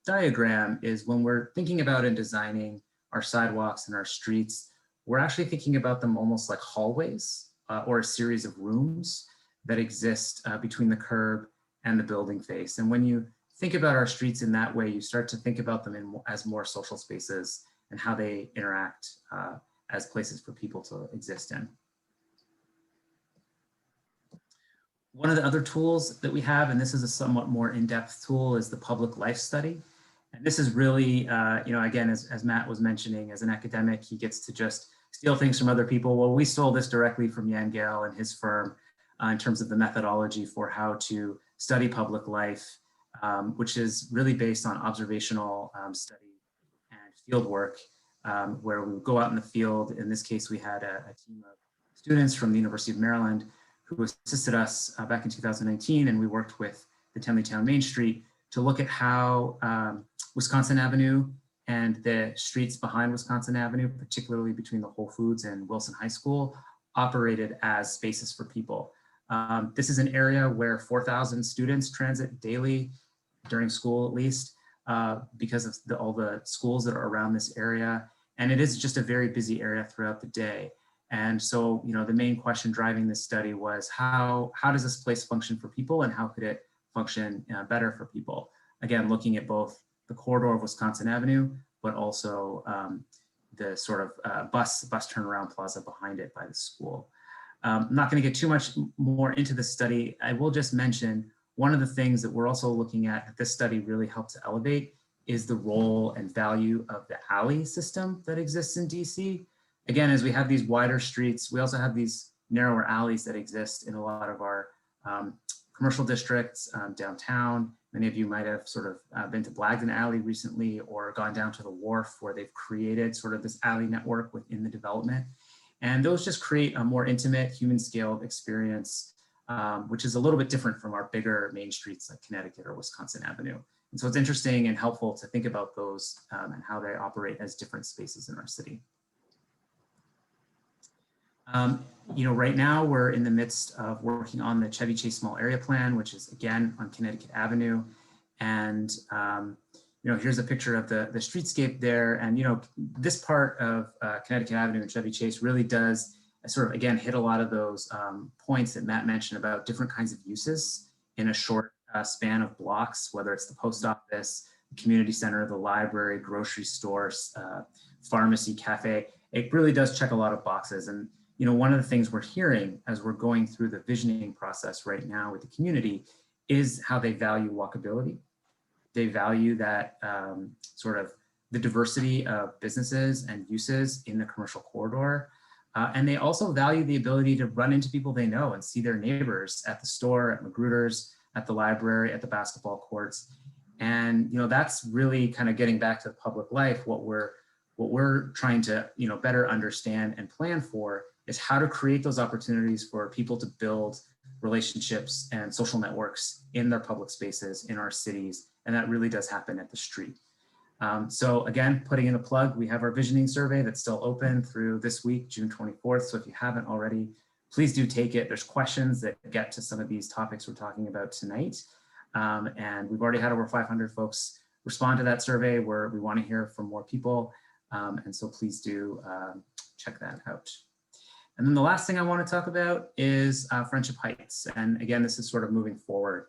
diagram is when we're thinking about and designing our sidewalks and our streets, we're actually thinking about them almost like hallways or a series of rooms that exist between the curb and the building face. And when you think about our streets in that way, you start to think about them as more social spaces and how they interact as places for people to exist in. One of the other tools that we have, and this is a somewhat more in-depth tool, is the public life study. And this is really, again, as Matt was mentioning, as an academic, he gets to just steal things from other people. Well, we stole this directly from Jan Gale and his firm in terms of the methodology for how to study public life, which is really based on observational study and field work, where we would go out in the field. In this case, we had a team of students from the University of Maryland who assisted us back in 2019, and we worked with the Tenleytown Main Street to look at how Wisconsin Avenue and the streets behind Wisconsin Avenue, particularly between the Whole Foods and Wilson High School, operated as spaces for people. This is an area where 4,000 students transit daily during school, at least, because of all the schools that are around this area. And it is just a very busy area throughout the day. And so, the main question driving this study was how does this place function for people and how could it function better for people? Again, looking at both the corridor of Wisconsin Avenue, but also the sort of bus turnaround plaza behind it by the school. I'm not going to get too much more into the study. I will just mention one of the things that we're also looking at that this study really helped to elevate is the role and value of the alley system that exists in DC. Again, as we have these wider streets, we also have these narrower alleys that exist in a lot of our commercial districts downtown. Many of you might have sort of been to Blagden Alley recently or gone down to the wharf where they've created sort of this alley network within the development. And those just create a more intimate human scale experience, which is a little bit different from our bigger main streets like Connecticut or Wisconsin Avenue. And so it's interesting and helpful to think about those and how they operate as different spaces in our city. Right now we're in the midst of working on the Chevy Chase Small Area Plan, which is again on Connecticut Avenue. And, here's a picture of the streetscape there. And, this part of Connecticut Avenue and Chevy Chase really does sort of, again, hit a lot of those points that Matt mentioned about different kinds of uses in a short span of blocks, whether it's the post office, the community center, the library, grocery stores, pharmacy, cafe. It really does check a lot of boxes. And, one of the things we're hearing as we're going through the visioning process right now with the community is how they value walkability. They value that sort of the diversity of businesses and uses in the commercial corridor. And they also value the ability to run into people they know and see their neighbors at the store, at Magruder's, at the library, at the basketball courts. And, that's really kind of getting back to the public life. What we're trying to, better understand and plan for is how to create those opportunities for people to build relationships and social networks in their public spaces, in our cities. And that really does happen at the street. So again, putting in a plug, we have our visioning survey that's still open through this week, June 24th. So if you haven't already, please do take it. There's questions that get to some of these topics we're talking about tonight. And we've already had over 500 folks respond to that survey where we want to hear from more people. And so please do check that out. And then the last thing I want to talk about is Friendship Heights. And again, this is sort of moving forward.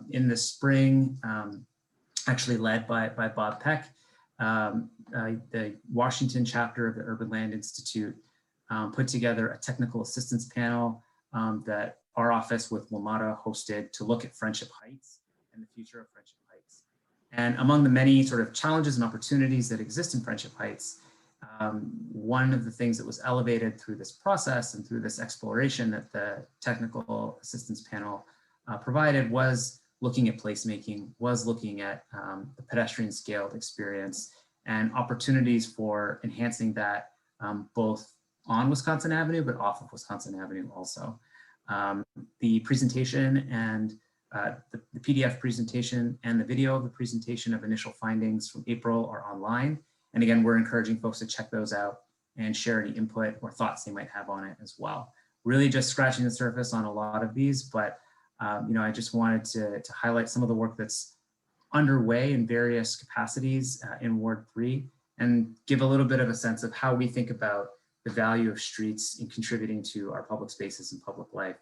In the spring, actually led by Bob Peck, the Washington chapter of the Urban Land Institute put together a technical assistance panel that our office with WMATA hosted to look at Friendship Heights and the future of Friendship Heights. And among the many sort of challenges and opportunities that exist in Friendship Heights, one of the things that was elevated through this process and through this exploration that the technical assistance panel provided was looking at placemaking, was looking at the pedestrian scaled experience and opportunities for enhancing that both on Wisconsin Avenue, but off of Wisconsin Avenue also. The presentation and the PDF presentation and the video of the presentation of initial findings from April are online. And again, we're encouraging folks to check those out and share any input or thoughts they might have on it as well. Really just scratching the surface on a lot of these, but I just wanted to highlight some of the work that's underway in various capacities in Ward 3 and give a little bit of a sense of how we think about the value of streets in contributing to our public spaces and public life.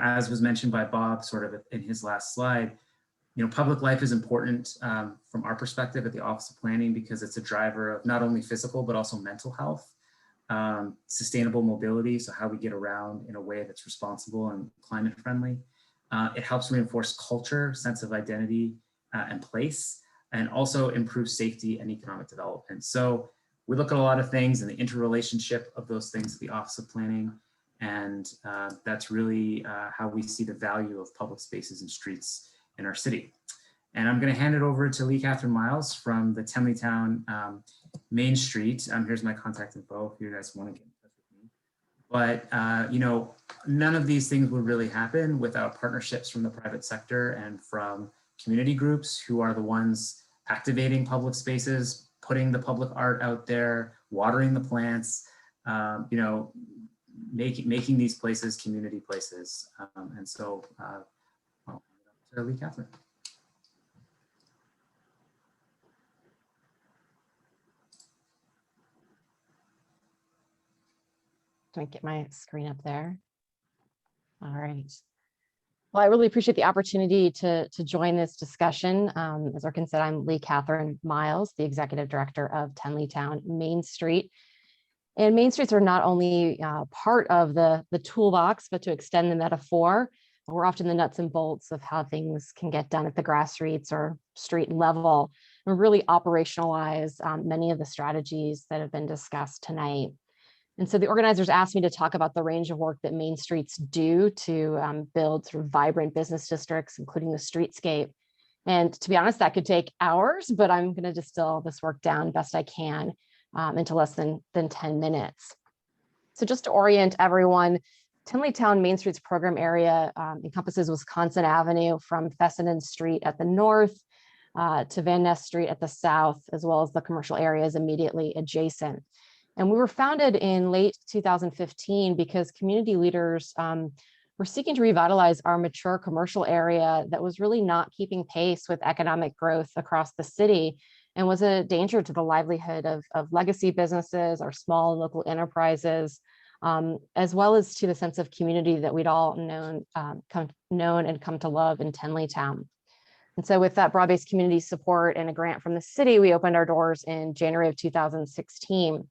As was mentioned by Bob sort of in his last slide, public life is important from our perspective at the Office of Planning because it's a driver of not only physical, but also mental health, sustainable mobility, so how we get around in a way that's responsible and climate friendly. It helps reinforce culture, sense of identity and place, and also improve safety and economic development. So we look at a lot of things and the interrelationship of those things at the Office of Planning. And that's really how we see the value of public spaces and streets in our city. And I'm going to hand it over to Leigh Catherine Miles from the Tenleytown Main Street. Here's my contact info if you guys want to get in touch with me. But, none of these things would really happen without partnerships from the private sector and from community groups who are the ones activating public spaces, putting the public art out there, watering the plants, making these places community places. And so, well, to Leigh Catherine. Can I get my screen up there? All right. Well, I really appreciate the opportunity to join this discussion. As Erkin said, I'm Leigh Catherine Miles, the Executive Director of Tenleytown Main Street. And Main Streets are not only part of the toolbox, but to extend the metaphor, we're often the nuts and bolts of how things can get done at the grassroots or street level and really operationalize many of the strategies that have been discussed tonight. And so the organizers asked me to talk about the range of work that Main Streets do to build sort of vibrant business districts, including the streetscape. And to be honest, that could take hours, but I'm going to distill this work down best I can into less than 10 minutes. So just to orient everyone, Tenleytown Main Street's program area encompasses Wisconsin Avenue from Fessenden Street at the north to Van Ness Street at the south, as well as the commercial areas immediately adjacent. And we were founded in late 2015 because community leaders were seeking to revitalize our mature commercial area that was really not keeping pace with economic growth across the city and was a danger to the livelihood of legacy businesses, our small and local enterprises, as well as to the sense of community that we'd all known and come to love in Tenleytown. And so with that broad-based community support and a grant from the city, we opened our doors in January of 2016.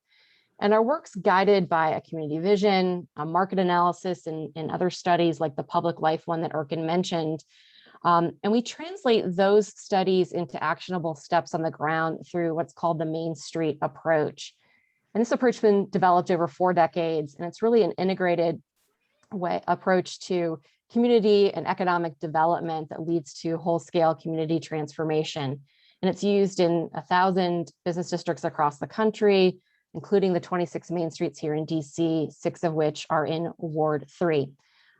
And our work's guided by a community vision, a market analysis, and other studies like the public life one that Erkin mentioned. And we translate those studies into actionable steps on the ground through what's called the Main Street approach. And this approach has been developed over 4 decades, and it's really an integrated approach to community and economic development that leads to whole-scale community transformation. And it's used in 1,000 business districts across the country, including the 26 main streets here in DC, 6 of which are in Ward 3.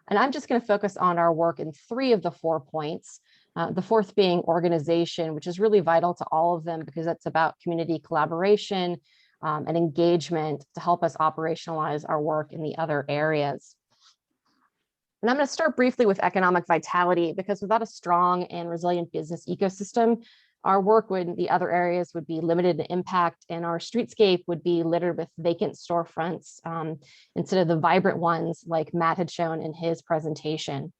And I'm just going to focus on our work in 3 of the 4 points, the 4th being organization, which is really vital to all of them because it's about community collaboration and engagement to help us operationalize our work in the other areas. And I'm going to start briefly with economic vitality because without a strong and resilient business ecosystem, our work in the other areas would be limited in impact, and our streetscape would be littered with vacant storefronts instead of the vibrant ones like Matt had shown in his presentation.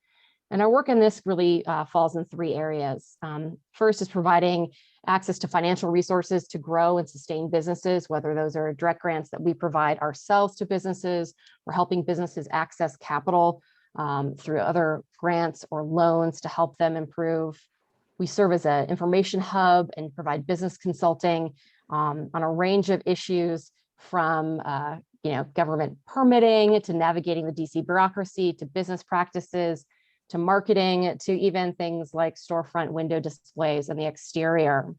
And our work in this really falls in 3 areas. First is providing access to financial resources to grow and sustain businesses, whether those are direct grants that we provide ourselves to businesses or helping businesses access capital through other grants or loans to help them improve. We serve as an information hub and provide business consulting on a range of issues from government permitting to navigating the DC bureaucracy to business practices to marketing to even things like storefront window displays on the exterior.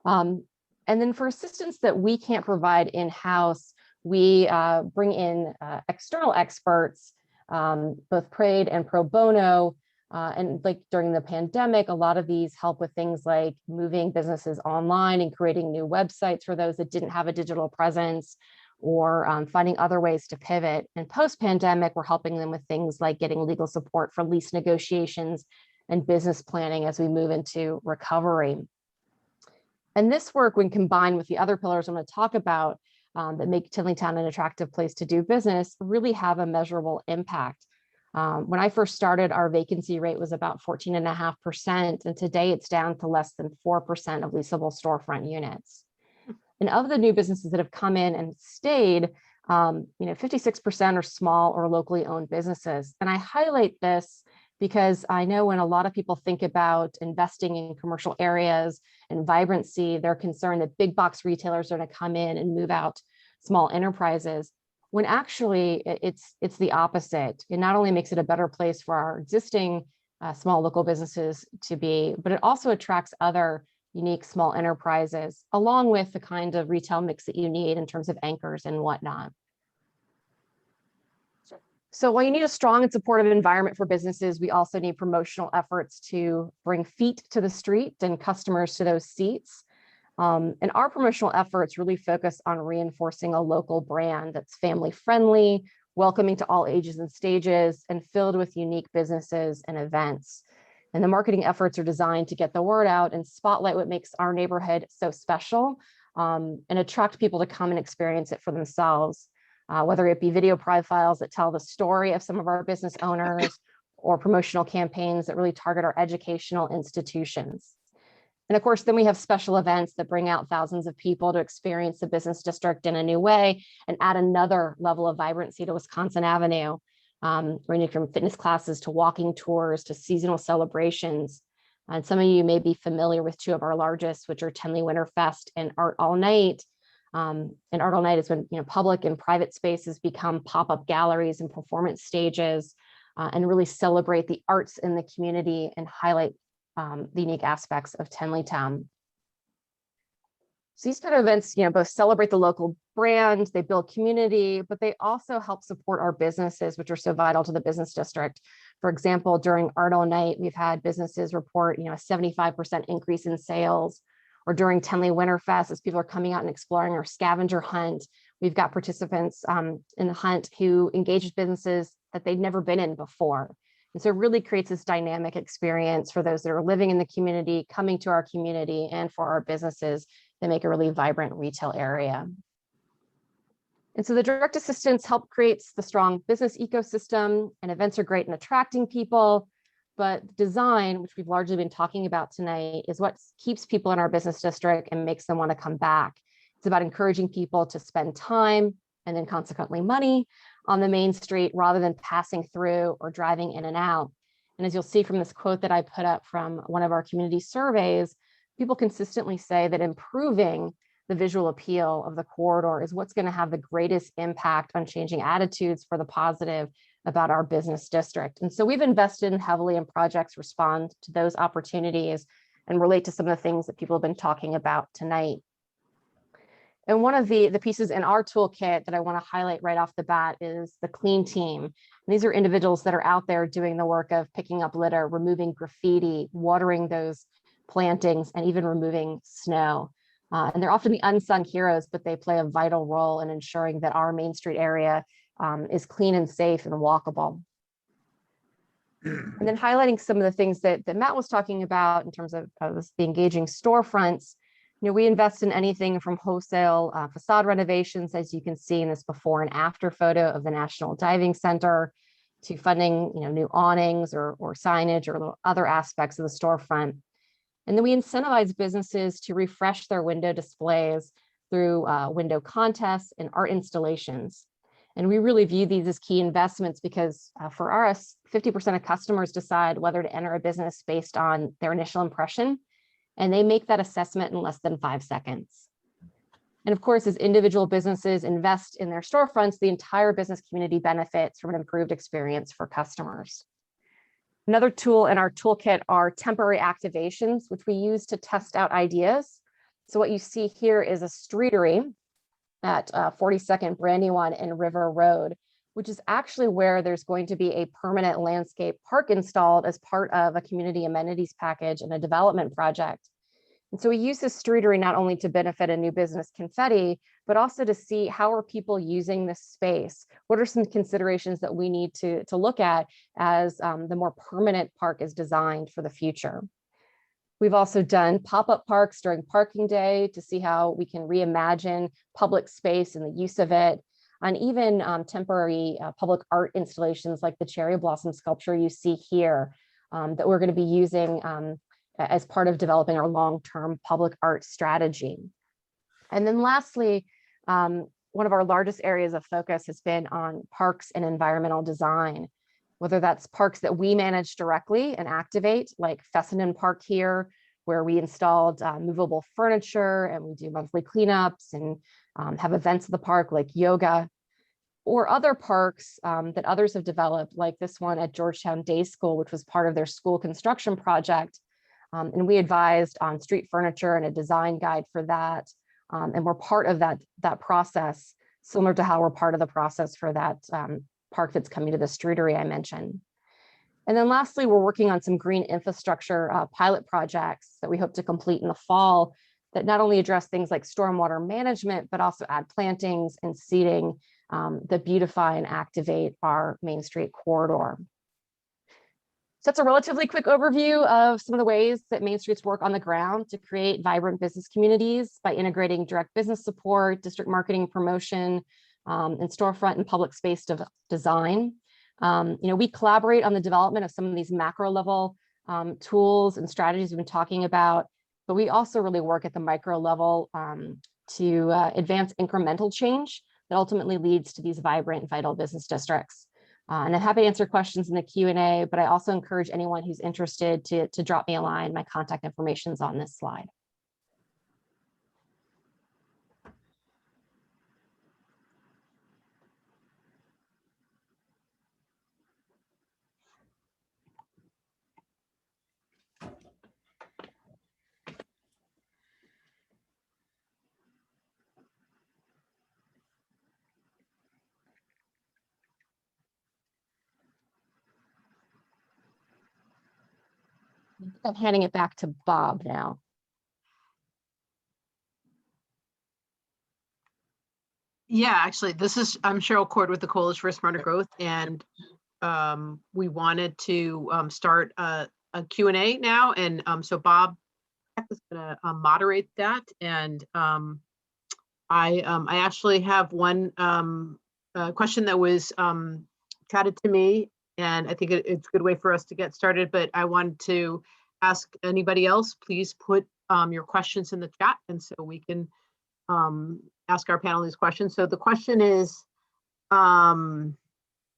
And then for assistance that we can't provide in-house, we bring in external experts, both paid and pro bono. And like during the pandemic, a lot of these help with things like moving businesses online and creating new websites for those that didn't have a digital presence or finding other ways to pivot. And post-pandemic, we're helping them with things like getting legal support for lease negotiations and business planning as we move into recovery. And this work, when combined with the other pillars I'm going to talk about that make Tenleytown an attractive place to do business, really have a measurable impact. When I first started, our vacancy rate was about 14.5%, and today it's down to less than 4% of leasable storefront units. And of the new businesses that have come in and stayed, 56% are small or locally owned businesses. And I highlight this because I know when a lot of people think about investing in commercial areas and vibrancy, they're concerned that big box retailers are going to come in and move out small enterprises. When actually it's the opposite. It not only makes it a better place for our existing small local businesses to be, but it also attracts other unique small enterprises, along with the kind of retail mix that you need in terms of anchors and whatnot. So while you need a strong and supportive environment for businesses, we also need promotional efforts to bring feet to the street and customers to those seats. And our promotional efforts really focus on reinforcing a local brand that's family friendly, welcoming to all ages and stages, and filled with unique businesses and events. And the marketing efforts are designed to get the word out and spotlight what makes our neighborhood so special and attract people to come and experience it for themselves, whether it be video profiles that tell the story of some of our business owners or promotional campaigns that really target our educational institutions. And of course, then we have special events that bring out thousands of people to experience the business district in a new way and add another level of vibrancy to Wisconsin Avenue, ranging from fitness classes to walking tours to seasonal celebrations. And some of you may be familiar with 2 of our largest, which are Tenley Winterfest and Art All Night. And Art All Night is when public and private spaces become pop-up galleries and performance stages and really celebrate the arts in the community and highlight the unique aspects of Tenleytown. So these kind of events, both celebrate the local brand, they build community, but they also help support our businesses, which are so vital to the business district. For example, during Art All Night, we've had businesses report, a 75% increase in sales. Or during Tenley Winterfest, as people are coming out and exploring our scavenger hunt, We've got participants in the hunt who engage with businesses that they've never been in before. And so it really creates this dynamic experience for those that are living in the community, coming to our community, and for our businesses that make a really vibrant retail area. And so the direct assistance help creates the strong business ecosystem, and events are great in attracting people, but design, which we've largely been talking about tonight, is what keeps people in our business district and makes them want to come back. It's about encouraging people to spend time and then consequently money on the main street rather than passing through or driving in and out. And as you'll see from this quote that I put up from one of our community surveys, people consistently say that improving the visual appeal of the corridor is what's going to have the greatest impact on changing attitudes for the positive about our business district. And so we've invested heavily in projects respond to those opportunities and relate to some of the things that people have been talking about tonight. And one of the pieces in our toolkit that I want to highlight right off the bat is the clean team. And these are individuals that are out there doing the work of picking up litter, removing graffiti, watering those plantings, and even removing snow. And they're often the unsung heroes, but they play a vital role in ensuring that our Main Street area is clean and safe and walkable. And then highlighting some of the things that Matt was talking about in terms of the engaging storefronts. You know, we invest in anything from wholesale facade renovations, as you can see in this before and after photo of the National Diving Center, to funding, you know, new awnings or signage or other aspects of the storefront. And then we incentivize businesses to refresh their window displays through window contests and art installations. And we really view these as key investments because for us, 50% of customers decide whether to enter a business based on their initial impression, and they make that assessment in less than 5 seconds. And of course, as individual businesses invest in their storefronts, the entire business community benefits from an improved experience for customers. Another tool in our toolkit are temporary activations, which we use to test out ideas. So what you see here is a streetery at 42nd Brandywine and River Road, which is actually where there's going to be a permanent landscape park installed as part of a community amenities package and a development project. And so we use this streetery not only to benefit a new business confetti, but also to see how are people using this space? What are some considerations that we need to look at as the more permanent park is designed for the future? We've also done pop-up parks during parking day to see how we can reimagine public space and the use of it, and even temporary public art installations like the cherry blossom sculpture you see here that we're going to be using as part of developing our long-term public art strategy. And then lastly, one of our largest areas of focus has been on parks and environmental design, whether that's parks that we manage directly and activate, like Fessenden Park here, where we installed movable furniture and we do monthly cleanups and have events at the park like yoga, or other parks that others have developed, like this one at Georgetown Day School, which was part of their school construction project. And we advised on street furniture and a design guide for that. And we're part of that process, similar to how we're part of the process for that park that's coming to the streetery I mentioned. And then lastly, we're working on some green infrastructure pilot projects that we hope to complete in the fall that not only address things like stormwater management, but also add plantings and seating that beautify and activate our Main Street corridor. So that's a relatively quick overview of some of the ways that Main Streets work on the ground to create vibrant business communities by integrating direct business support, district marketing, promotion, and storefront and public space design. You know, we collaborate on the development of some of these macro level tools and strategies we've been talking about, but we also really work at the micro level to advance incremental change that ultimately leads to these vibrant, vital business districts. And I'm happy to answer questions in the Q&A, but I also encourage anyone who's interested to drop me a line. My contact information is on this slide. I'm handing it back to Bob now. Yeah, actually, I'm Cheryl Cord with the Coalition for Smarter Growth, and we wanted to start a Q&A now. And so Bob Peck is going to moderate that. And I actually have one question that was chatted to me, and I think it's a good way for us to get started. But I wanted to ask anybody else, please put your questions in the chat, and so we can ask our panel these questions. So the question is, and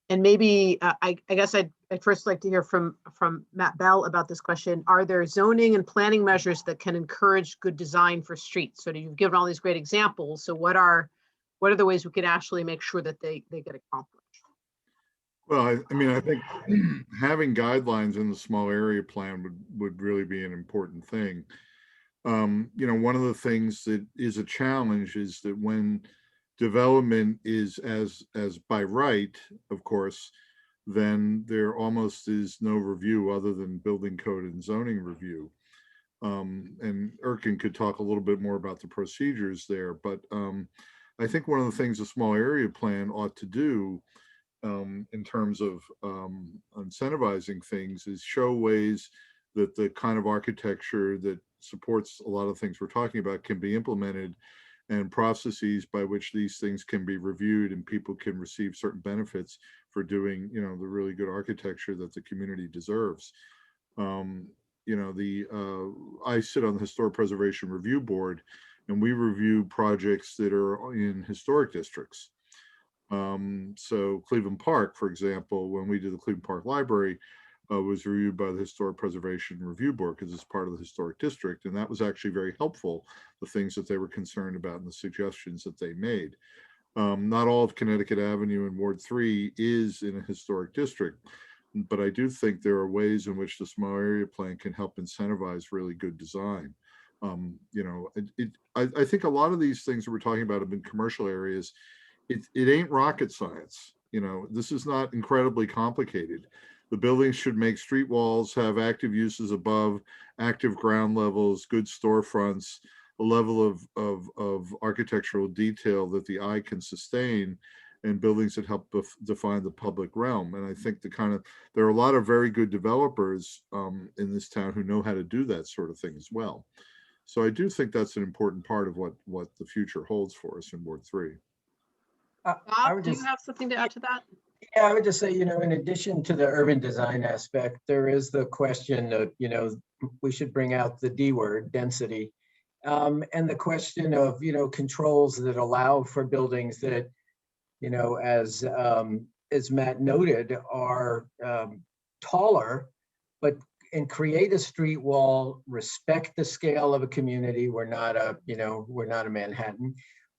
maybe I guess I'd first like to hear from Matt Bell about this question. Are there zoning and planning measures that can encourage good design for streets? So you've given all these great examples. So what are the ways we can actually make sure that they get accomplished? Well, I mean, I think having guidelines in the small area plan would really be an important thing. You know, one of the things that is a challenge is that when development is as by right, of course, then there almost is no review other than building code and zoning review. And Erkin could talk a little bit more about the procedures there, but I think one of the things a small area plan ought to do in terms of incentivizing things is show ways that the kind of architecture that supports a lot of things we're talking about can be implemented, and processes by which these things can be reviewed and people can receive certain benefits for doing, you know, the really good architecture that the community deserves. You know, I sit on the Historic Preservation Review Board, and we review projects that are in historic districts. So Cleveland Park, for example, when we did the Cleveland Park Library, was reviewed by the Historic Preservation Review Board because it's part of the historic district. And that was actually very helpful, the things that they were concerned about and the suggestions that they made. Not all of Connecticut Avenue in Ward 3 is in a historic district, but I do think there are ways in which the small area plan can help incentivize really good design. You know, I think a lot of these things that we're talking about have been commercial areas. It ain't rocket science. You know, this is not incredibly complicated. The buildings should make street walls, have active uses above, active ground levels, good storefronts, a level of architectural detail that the eye can sustain, and buildings that help define the public realm. And I think there are a lot of very good developers in this town who know how to do that sort of thing as well. So I do think that's an important part of what the future holds for us in Ward 3. Bob, do you have something to add to that? Yeah, I would just say, you know, in addition to the urban design aspect, there is the question of, you know, we should bring out the D word, density, and the question of, you know, controls that allow for buildings that, you know, as Matt noted, are taller, and create a street wall, respect the scale of a community. We're not a Manhattan,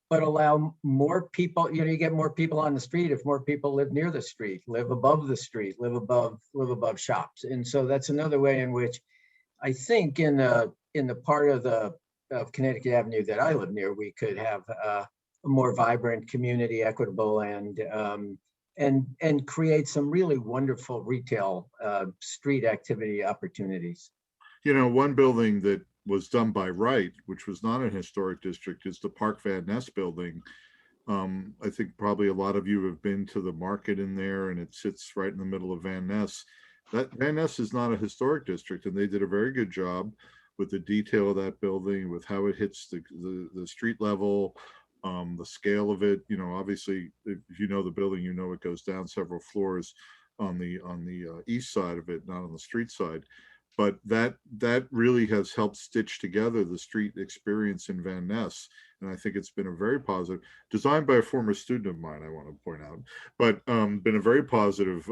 but allow more people, you know, you get more people on the street if more people live near the street, live above the street, live above shops. And so that's another way in which I think in the part of Connecticut Avenue that I live near, we could have a more vibrant community, equitable, and create some really wonderful retail street activity opportunities. You know, one building that was done by right, which was not a historic district, is the Park Van Ness building. I think probably a lot of you have been to the market in there, and it sits right in the middle of Van Ness. That Van Ness is not a historic district, and they did a very good job with the detail of that building, with how it hits the street level, the scale of it. You know, obviously, if you know the building, you know it goes down several floors on the east side of it, not on the street side. But that really has helped stitch together the street experience in Van Ness. And I think it's been a very positive, designed by a former student of mine, I want to point out, but been a very positive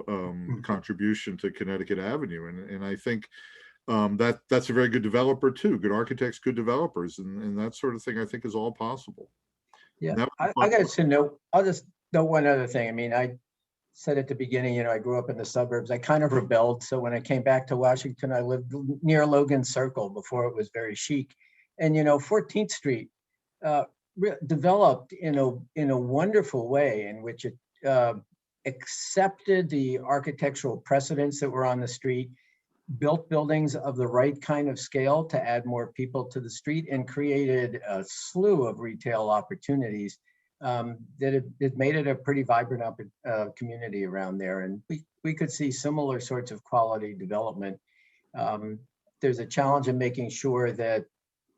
contribution to Connecticut Avenue. And I think that's a very good developer too, good architects, good developers, and that sort of thing I think is all possible. Yeah, I got to know, I'll just know one other thing. I mean, I said at the beginning, you know, I grew up in the suburbs. I kind of rebelled. So when I came back to Washington, I lived near Logan Circle before it was very chic. And, you know, 14th Street developed in a wonderful way in which it accepted the architectural precedents that were on the street, built buildings of the right kind of scale to add more people to the street, and created a slew of retail opportunities that it made it a pretty vibrant community around there. And we could see similar sorts of quality development. There's a challenge in making sure that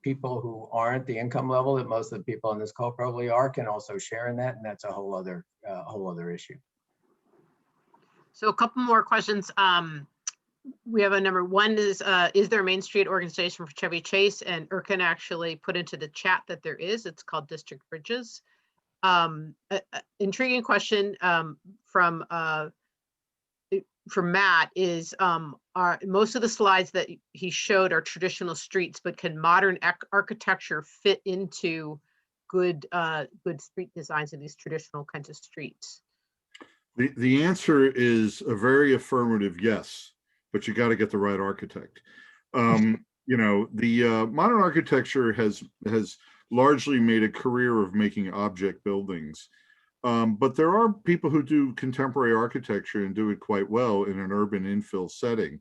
people who aren't the income level that most of the people on this call probably are can also share in that, and that's a whole other issue. So a couple more questions. We have a number. One is there a Main Street organization for Chevy Chase? And Erkin actually put into the chat that there is. It's called District Bridges. Intriguing question from Matt is, are most of the slides that he showed are traditional streets, but can modern architecture fit into good street designs of these traditional kinds of streets? The answer is a very affirmative yes, but you got to get the right architect. You know, the modern architecture has largely made a career of making object buildings. But there are people who do contemporary architecture and do it quite well in an urban infill setting.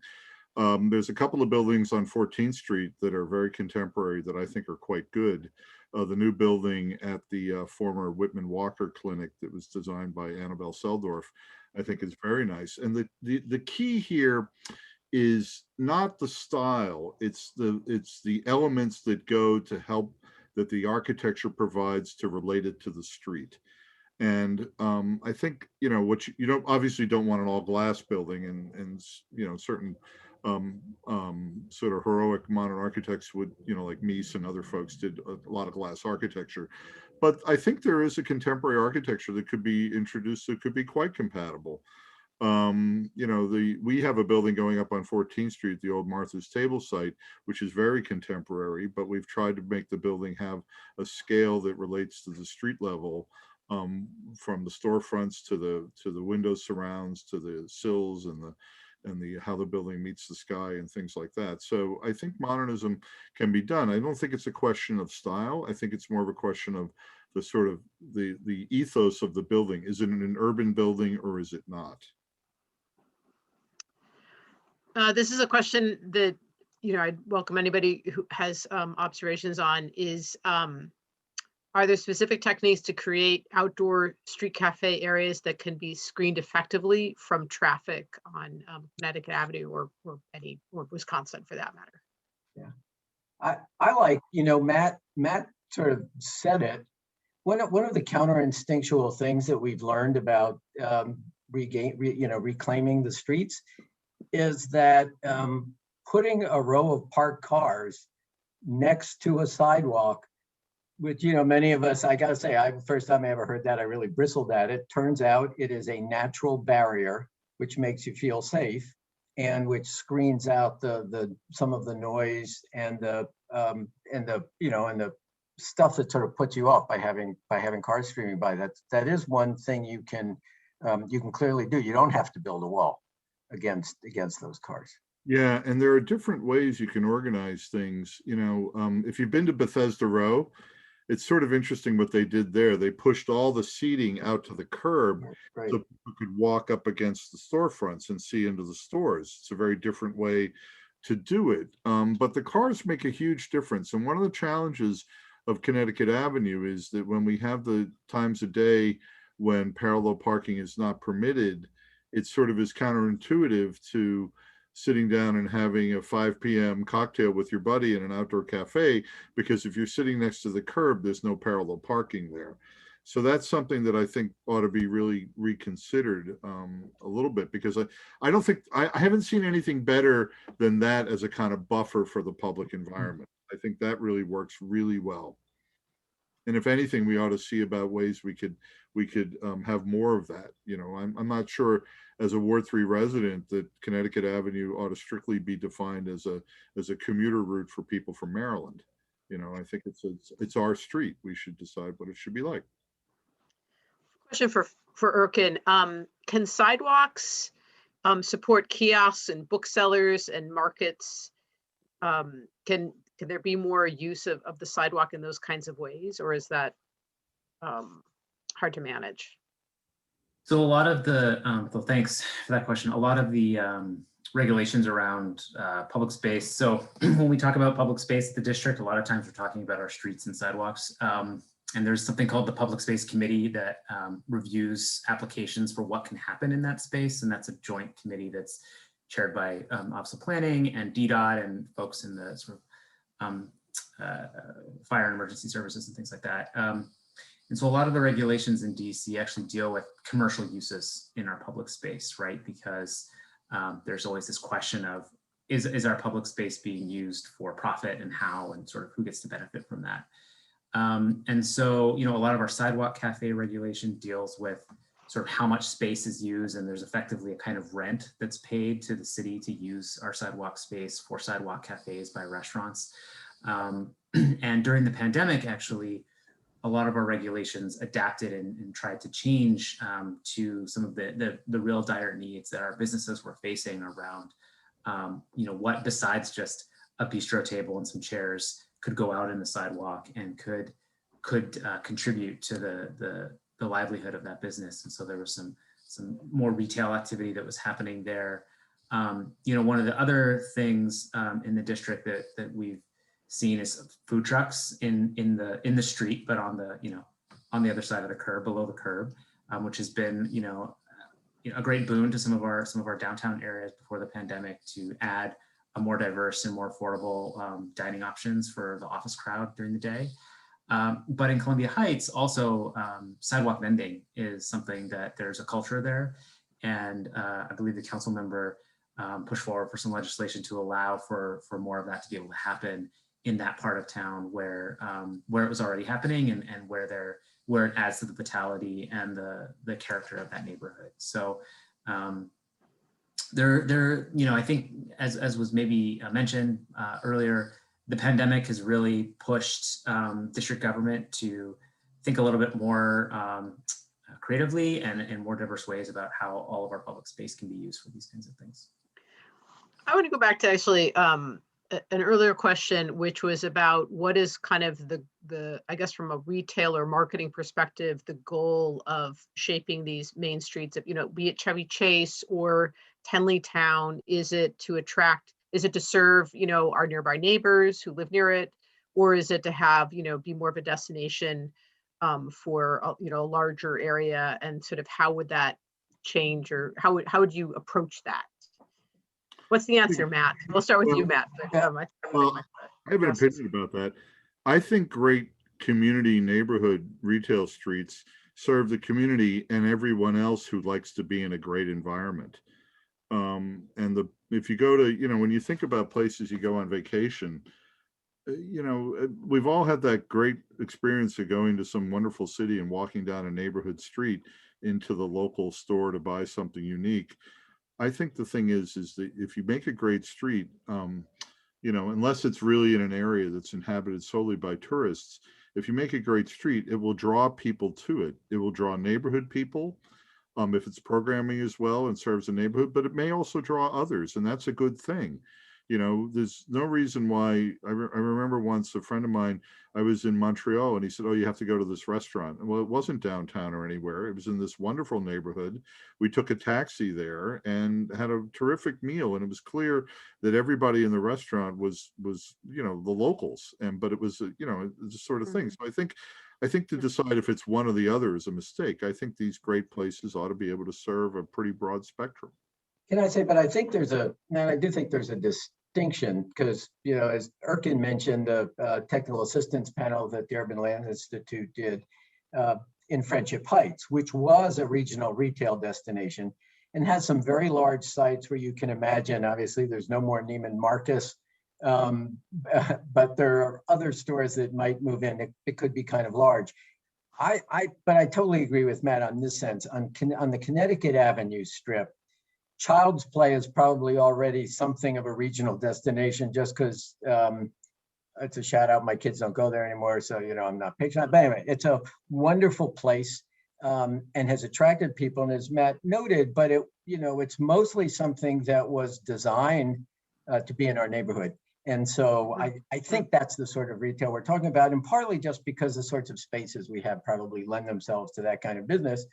There's a couple of buildings on 14th Street that are very contemporary that I think are quite good. The new building at the former Whitman Walker Clinic that was designed by Annabelle Seldorf, I think is very nice. And the key here is not the style, it's the elements that go to help, that the architecture provides to relate it to the street. And I think, you know, what you don't obviously don't want an all glass building, and you know, certain sort of heroic modern architects would, you know, like Mies and other folks did a lot of glass architecture. But I think there is a contemporary architecture that could be introduced that could be quite compatible. You know, we have a building going up on 14th Street, the old Martha's Table site, which is very contemporary, but we've tried to make the building have a scale that relates to the street level, from the storefronts to the window surrounds to the sills and the how the building meets the sky and things like that. So I think modernism can be done. I don't think it's a question of style. I think it's more of a question of the sort of the ethos of the building. Is it an urban building or is it not? This is a question that, you know, I'd welcome anybody who has observations on is, are there specific techniques to create outdoor street cafe areas that can be screened effectively from traffic on Connecticut Avenue or Wisconsin for that matter? Yeah, I like, you know, Matt sort of said it. One of the counter-instinctual things that we've learned about reclaiming the streets is that putting a row of parked cars next to a sidewalk, which, you know, many of us, I gotta say, first time I ever heard that, I really bristled at it. Turns out it is a natural barrier, which makes you feel safe and which screens out some of the noise and the stuff that sort of puts you off by having cars streaming by. That is one thing you can clearly do. You don't have to build a wall against those cars. Yeah, and there are different ways you can organize things. You know, if you've been to Bethesda Row, it's sort of interesting what they did there. They pushed all the seating out to the curb Right. so people could walk up against the storefronts and see into the stores. It's a very different way to do it. But the cars make a huge difference. And one of the challenges of Connecticut Avenue is that when we have the times of day when parallel parking is not permitted, it sort of is counterintuitive to sitting down and having a 5 p.m. cocktail with your buddy in an outdoor cafe, because if you're sitting next to the curb, there's no parallel parking there. So that's something that I think ought to be really reconsidered a little bit, because I don't think, I haven't seen anything better than that as a kind of buffer for the public environment. I think that really works really well. And if anything, we ought to see about ways we could have more of that. You know, I'm not sure as a Ward 3 resident that Connecticut Avenue ought to strictly be defined as a commuter route for people from Maryland. You know, I think it's our street. We should decide what it should be like. Question for Erkin. Can sidewalks support kiosks and booksellers and markets? Can there be more use of the sidewalk in those kinds of ways, or is that hard to manage? So a lot of the, thanks for that question. A lot of the regulations around public space. So when we talk about public space, the district, a lot of times we're talking about our streets and sidewalks. there's something called the Public Space Committee that reviews applications for what can happen in that space. And that's a joint committee that's chaired by Office of Planning and DDOT and folks in the sort of fire and emergency services and things like that. And so a lot of the regulations in DC actually deal with commercial uses in our public space, right? Because there's always this question of, is our public space being used for profit, and how, and sort of who gets to benefit from that? And so, a lot of our sidewalk cafe regulation deals with sort of how much space is used, and there's effectively a kind of rent that's paid to the city to use our sidewalk space for sidewalk cafes by restaurants. And during the pandemic, actually, a lot of our regulations adapted and tried to change to some of the real dire needs that our businesses were facing around, what besides just a bistro table and some chairs could go out in the sidewalk and could contribute to the livelihood of that business. And so there was some more retail activity that was happening there. One of the other things in the district that we've seen is food trucks in the street, but on the other side of the curb, below the curb, which has been a great boon to some of our downtown areas before the pandemic, to add a more diverse and more affordable dining options for the office crowd during the day. But in Columbia Heights, also sidewalk vending is something that there's a culture there. And I believe the council member pushed forward for some legislation to allow for more of that to be able to happen in that part of town where it was already happening, and where it adds to the vitality and the character of that neighborhood. So I think as was maybe mentioned earlier, the pandemic has really pushed district government to think a little bit more creatively and in more diverse ways about how all of our public space can be used for these kinds of things. I want to go back to actually an earlier question, which was about what is kind of the I guess from a retailer marketing perspective, the goal of shaping these main streets, be it Chevy Chase or Tenleytown. Is it to serve, our nearby neighbors who live near it, or is it to have, be more of a destination for, a larger area? And sort of how would that change, or how would you approach that? What's the answer, Matt? We'll start with you, Matt. I have an opinion about that. I think great community neighborhood retail streets serve the community and everyone else who likes to be in a great environment. If you go to, when you think about places you go on vacation, we've all had that great experience of going to some wonderful city and walking down a neighborhood street into the local store to buy something unique. I think the thing is that if you make a great street, unless it's really in an area that's inhabited solely by tourists, if you make a great street, it will draw people to it. It will draw neighborhood people, if it's programming as well and serves a neighborhood, but it may also draw others, and that's a good thing. There's no reason why. I remember once a friend of mine, I was in Montreal, and he said, "Oh, you have to go to this restaurant." Well, it wasn't downtown or anywhere. It was in this wonderful neighborhood. We took a taxi there and had a terrific meal, and it was clear that everybody in the restaurant was the locals, but it was the sort of thing. So I think to decide if it's one or the other is a mistake. I think these great places ought to be able to serve a pretty broad spectrum. Can I say, but I think I do think there's a distinction, because, as Erkin mentioned, the technical assistance panel that the Urban Land Institute did in Friendship Heights, which was a regional retail destination and has some very large sites where you can imagine, obviously there's no more Neiman Marcus, but there are other stores that might move in. It could be kind of large. But I totally agree with Matt on this sense. On the Connecticut Avenue strip, Child's Play is probably already something of a regional destination, just because it's a shout out. My kids don't go there anymore, so I'm not patronizing. But anyway, it's a wonderful place and has attracted people. And as Matt noted, but it's mostly something that was designed to be in our neighborhood. And so I think that's the sort of retail we're talking about, and partly just because the sorts of spaces we have probably lend themselves to that kind of business.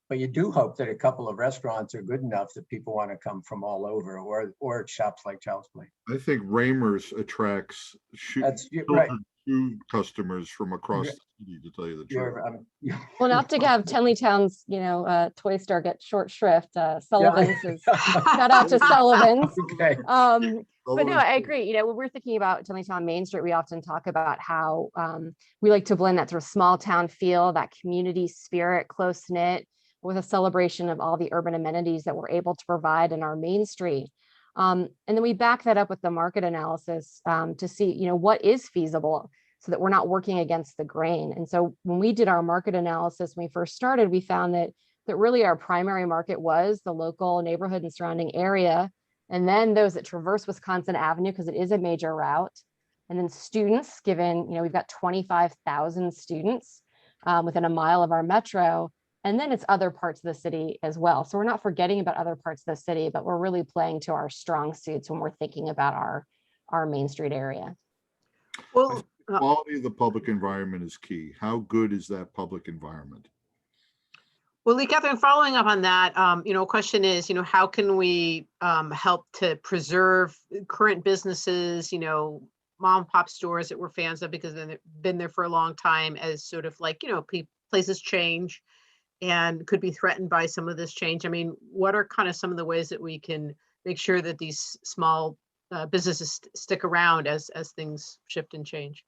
But you do hope that a couple of restaurants are good enough that people want to come from all over, or shops like Child's Play. I think Raymer's attracts That's right. two customers from across the city, to tell you the truth. You're, Well, not to have Tenleytown's, toy store get short shrift. Sullivan's is shout out to Sullivan's. Okay. But no, I agree. When we're thinking about Tenleytown Main Street, we often talk about how we like to blend that sort of small town feel, that community spirit, close knit, with a celebration of all the urban amenities that we're able to provide in our Main Street. And then we back that up with the market analysis to see, what is feasible so that we're not working against the grain. And so when we did our market analysis, when we first started, we found that really our primary market was the local neighborhood and surrounding area. And then those that traverse Wisconsin Avenue, because it is a major route. And then students, given, we've got 25,000 students within a mile of our metro. And then it's other parts of the city as well. So we're not forgetting about other parts of the city, but we're really playing to our strong suits when we're thinking about our Main Street area. Well, Quality of the public environment is key. How good is that public environment? Well, Leigh, Catherine, following up on that, question is, how can we help to preserve current businesses, mom and pop stores that we're fans of because they've been there for a long time, as sort of like, places change and could be threatened by some of this change. I mean, what are kind of some of the ways that we can make sure that these small businesses stick around as things shift and change?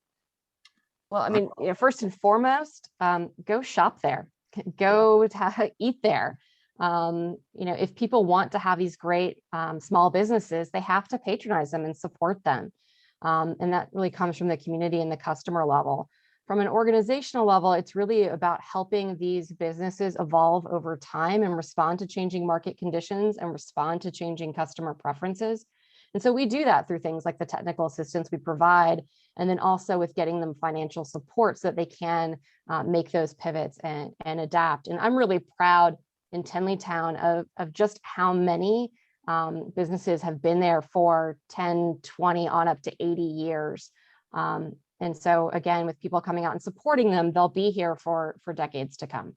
Well, I mean, first and foremost, go shop there, go to eat there. If people want to have these great small businesses, they have to patronize them and support them. And that really comes from the community and the customer level. From an organizational level, it's really about helping these businesses evolve over time and respond to changing market conditions and respond to changing customer preferences. And so we do that through things like the technical assistance we provide, and then also with getting them financial support so that they can make those pivots and adapt. And I'm really proud in Tenleytown of just how many businesses have been there for 10, 20, on up to 80 years. And so again, with people coming out and supporting them, they'll be here for decades to come.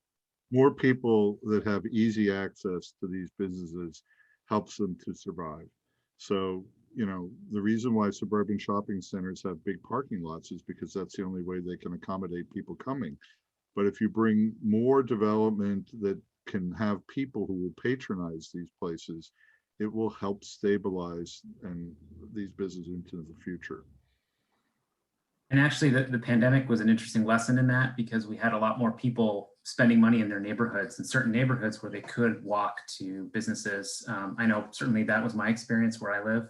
More people that have easy access to these businesses helps them to survive. So, the reason why suburban shopping centers have big parking lots is because that's the only way they can accommodate people coming. But if you bring more development that can have people who will patronize these places, it will help stabilize and these businesses into the future. And actually, the pandemic was an interesting lesson in that, because we had a lot more people spending money in their neighborhoods, in certain neighborhoods where they could walk to businesses. I know certainly that was my experience where I live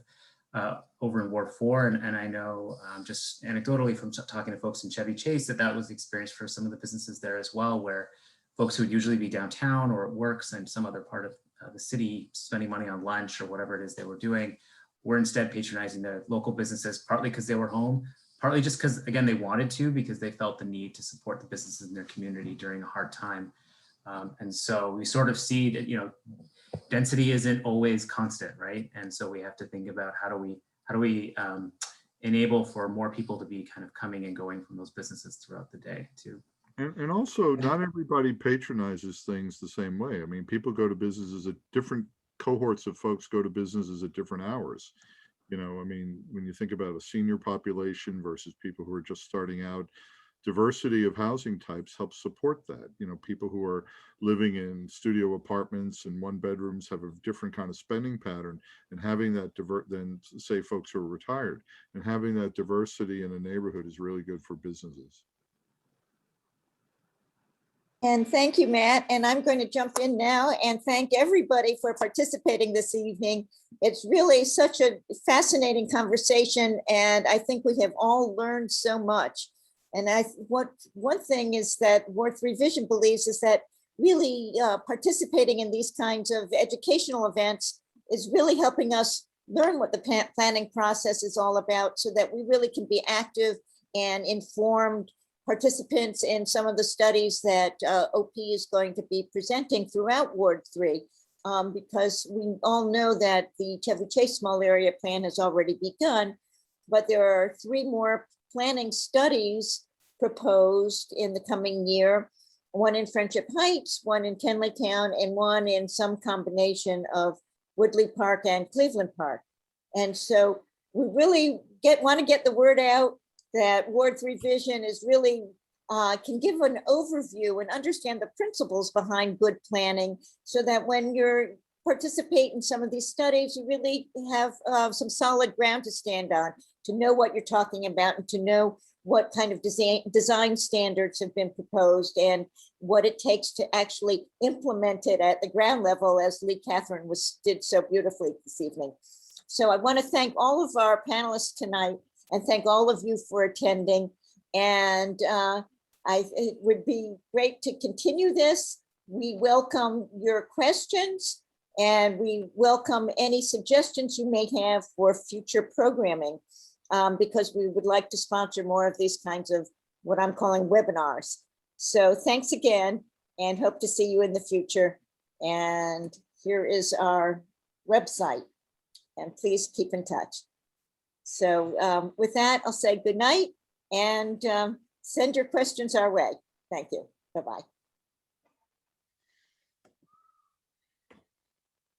over in Ward 4. And I know just anecdotally from talking to folks in Chevy Chase that was the experience for some of the businesses there as well, where folks who would usually be downtown or at work in some other part of the city spending money on lunch or whatever it is they were doing, were instead patronizing the local businesses, partly because they were home, partly just because, again, they wanted to, because they felt the need to support the businesses in their community during a hard time. And so we sort of see that, density isn't always constant, right? And so we have to think about how do we enable for more people to be kind of coming and going from those businesses throughout the day too. And also, not everybody patronizes things the same way. I mean, people go to businesses at different cohorts of folks go to businesses at different hours. When you think about a senior population versus people who are just starting out, diversity of housing types helps support that. People who are living in studio apartments and one bedrooms have a different kind of spending pattern, and having that than say folks who are retired, and having that diversity in a neighborhood is really good for businesses. And thank you, Matt. And I'm going to jump in now and thank everybody for participating this evening. It's really such a fascinating conversation, and I think we have all learned so much. And one thing is that Ward 3 Vision believes is that really participating in these kinds of educational events is really helping us learn what the planning process is all about, so that we really can be active and informed participants in some of the studies that OP is going to be presenting throughout Ward 3, because we all know that the Chevy Chase small area plan has already begun, but there are 3 more planning studies proposed in the coming year, one in Friendship Heights, one in Tenleytown, and one in some combination of Woodley Park and Cleveland Park. And so we really want to get the word out that Ward 3 Vision is really can give an overview and understand the principles behind good planning, so that when you're participate in some of these studies, you really have some solid ground to stand on, to know what you're talking about and to know what kind of design standards have been proposed and what it takes to actually implement it at the ground level, as Leigh Catherine did so beautifully this evening. So I want to thank all of our panelists tonight and thank all of you for attending. And it would be great to continue this. We welcome your questions and we welcome any suggestions you may have for future programming, because we would like to sponsor more of these kinds of what I'm calling webinars. So thanks again and hope to see you in the future. And here is our website, and please keep in touch. So with that, I'll say good night and send your questions our way. Thank you. Bye-bye.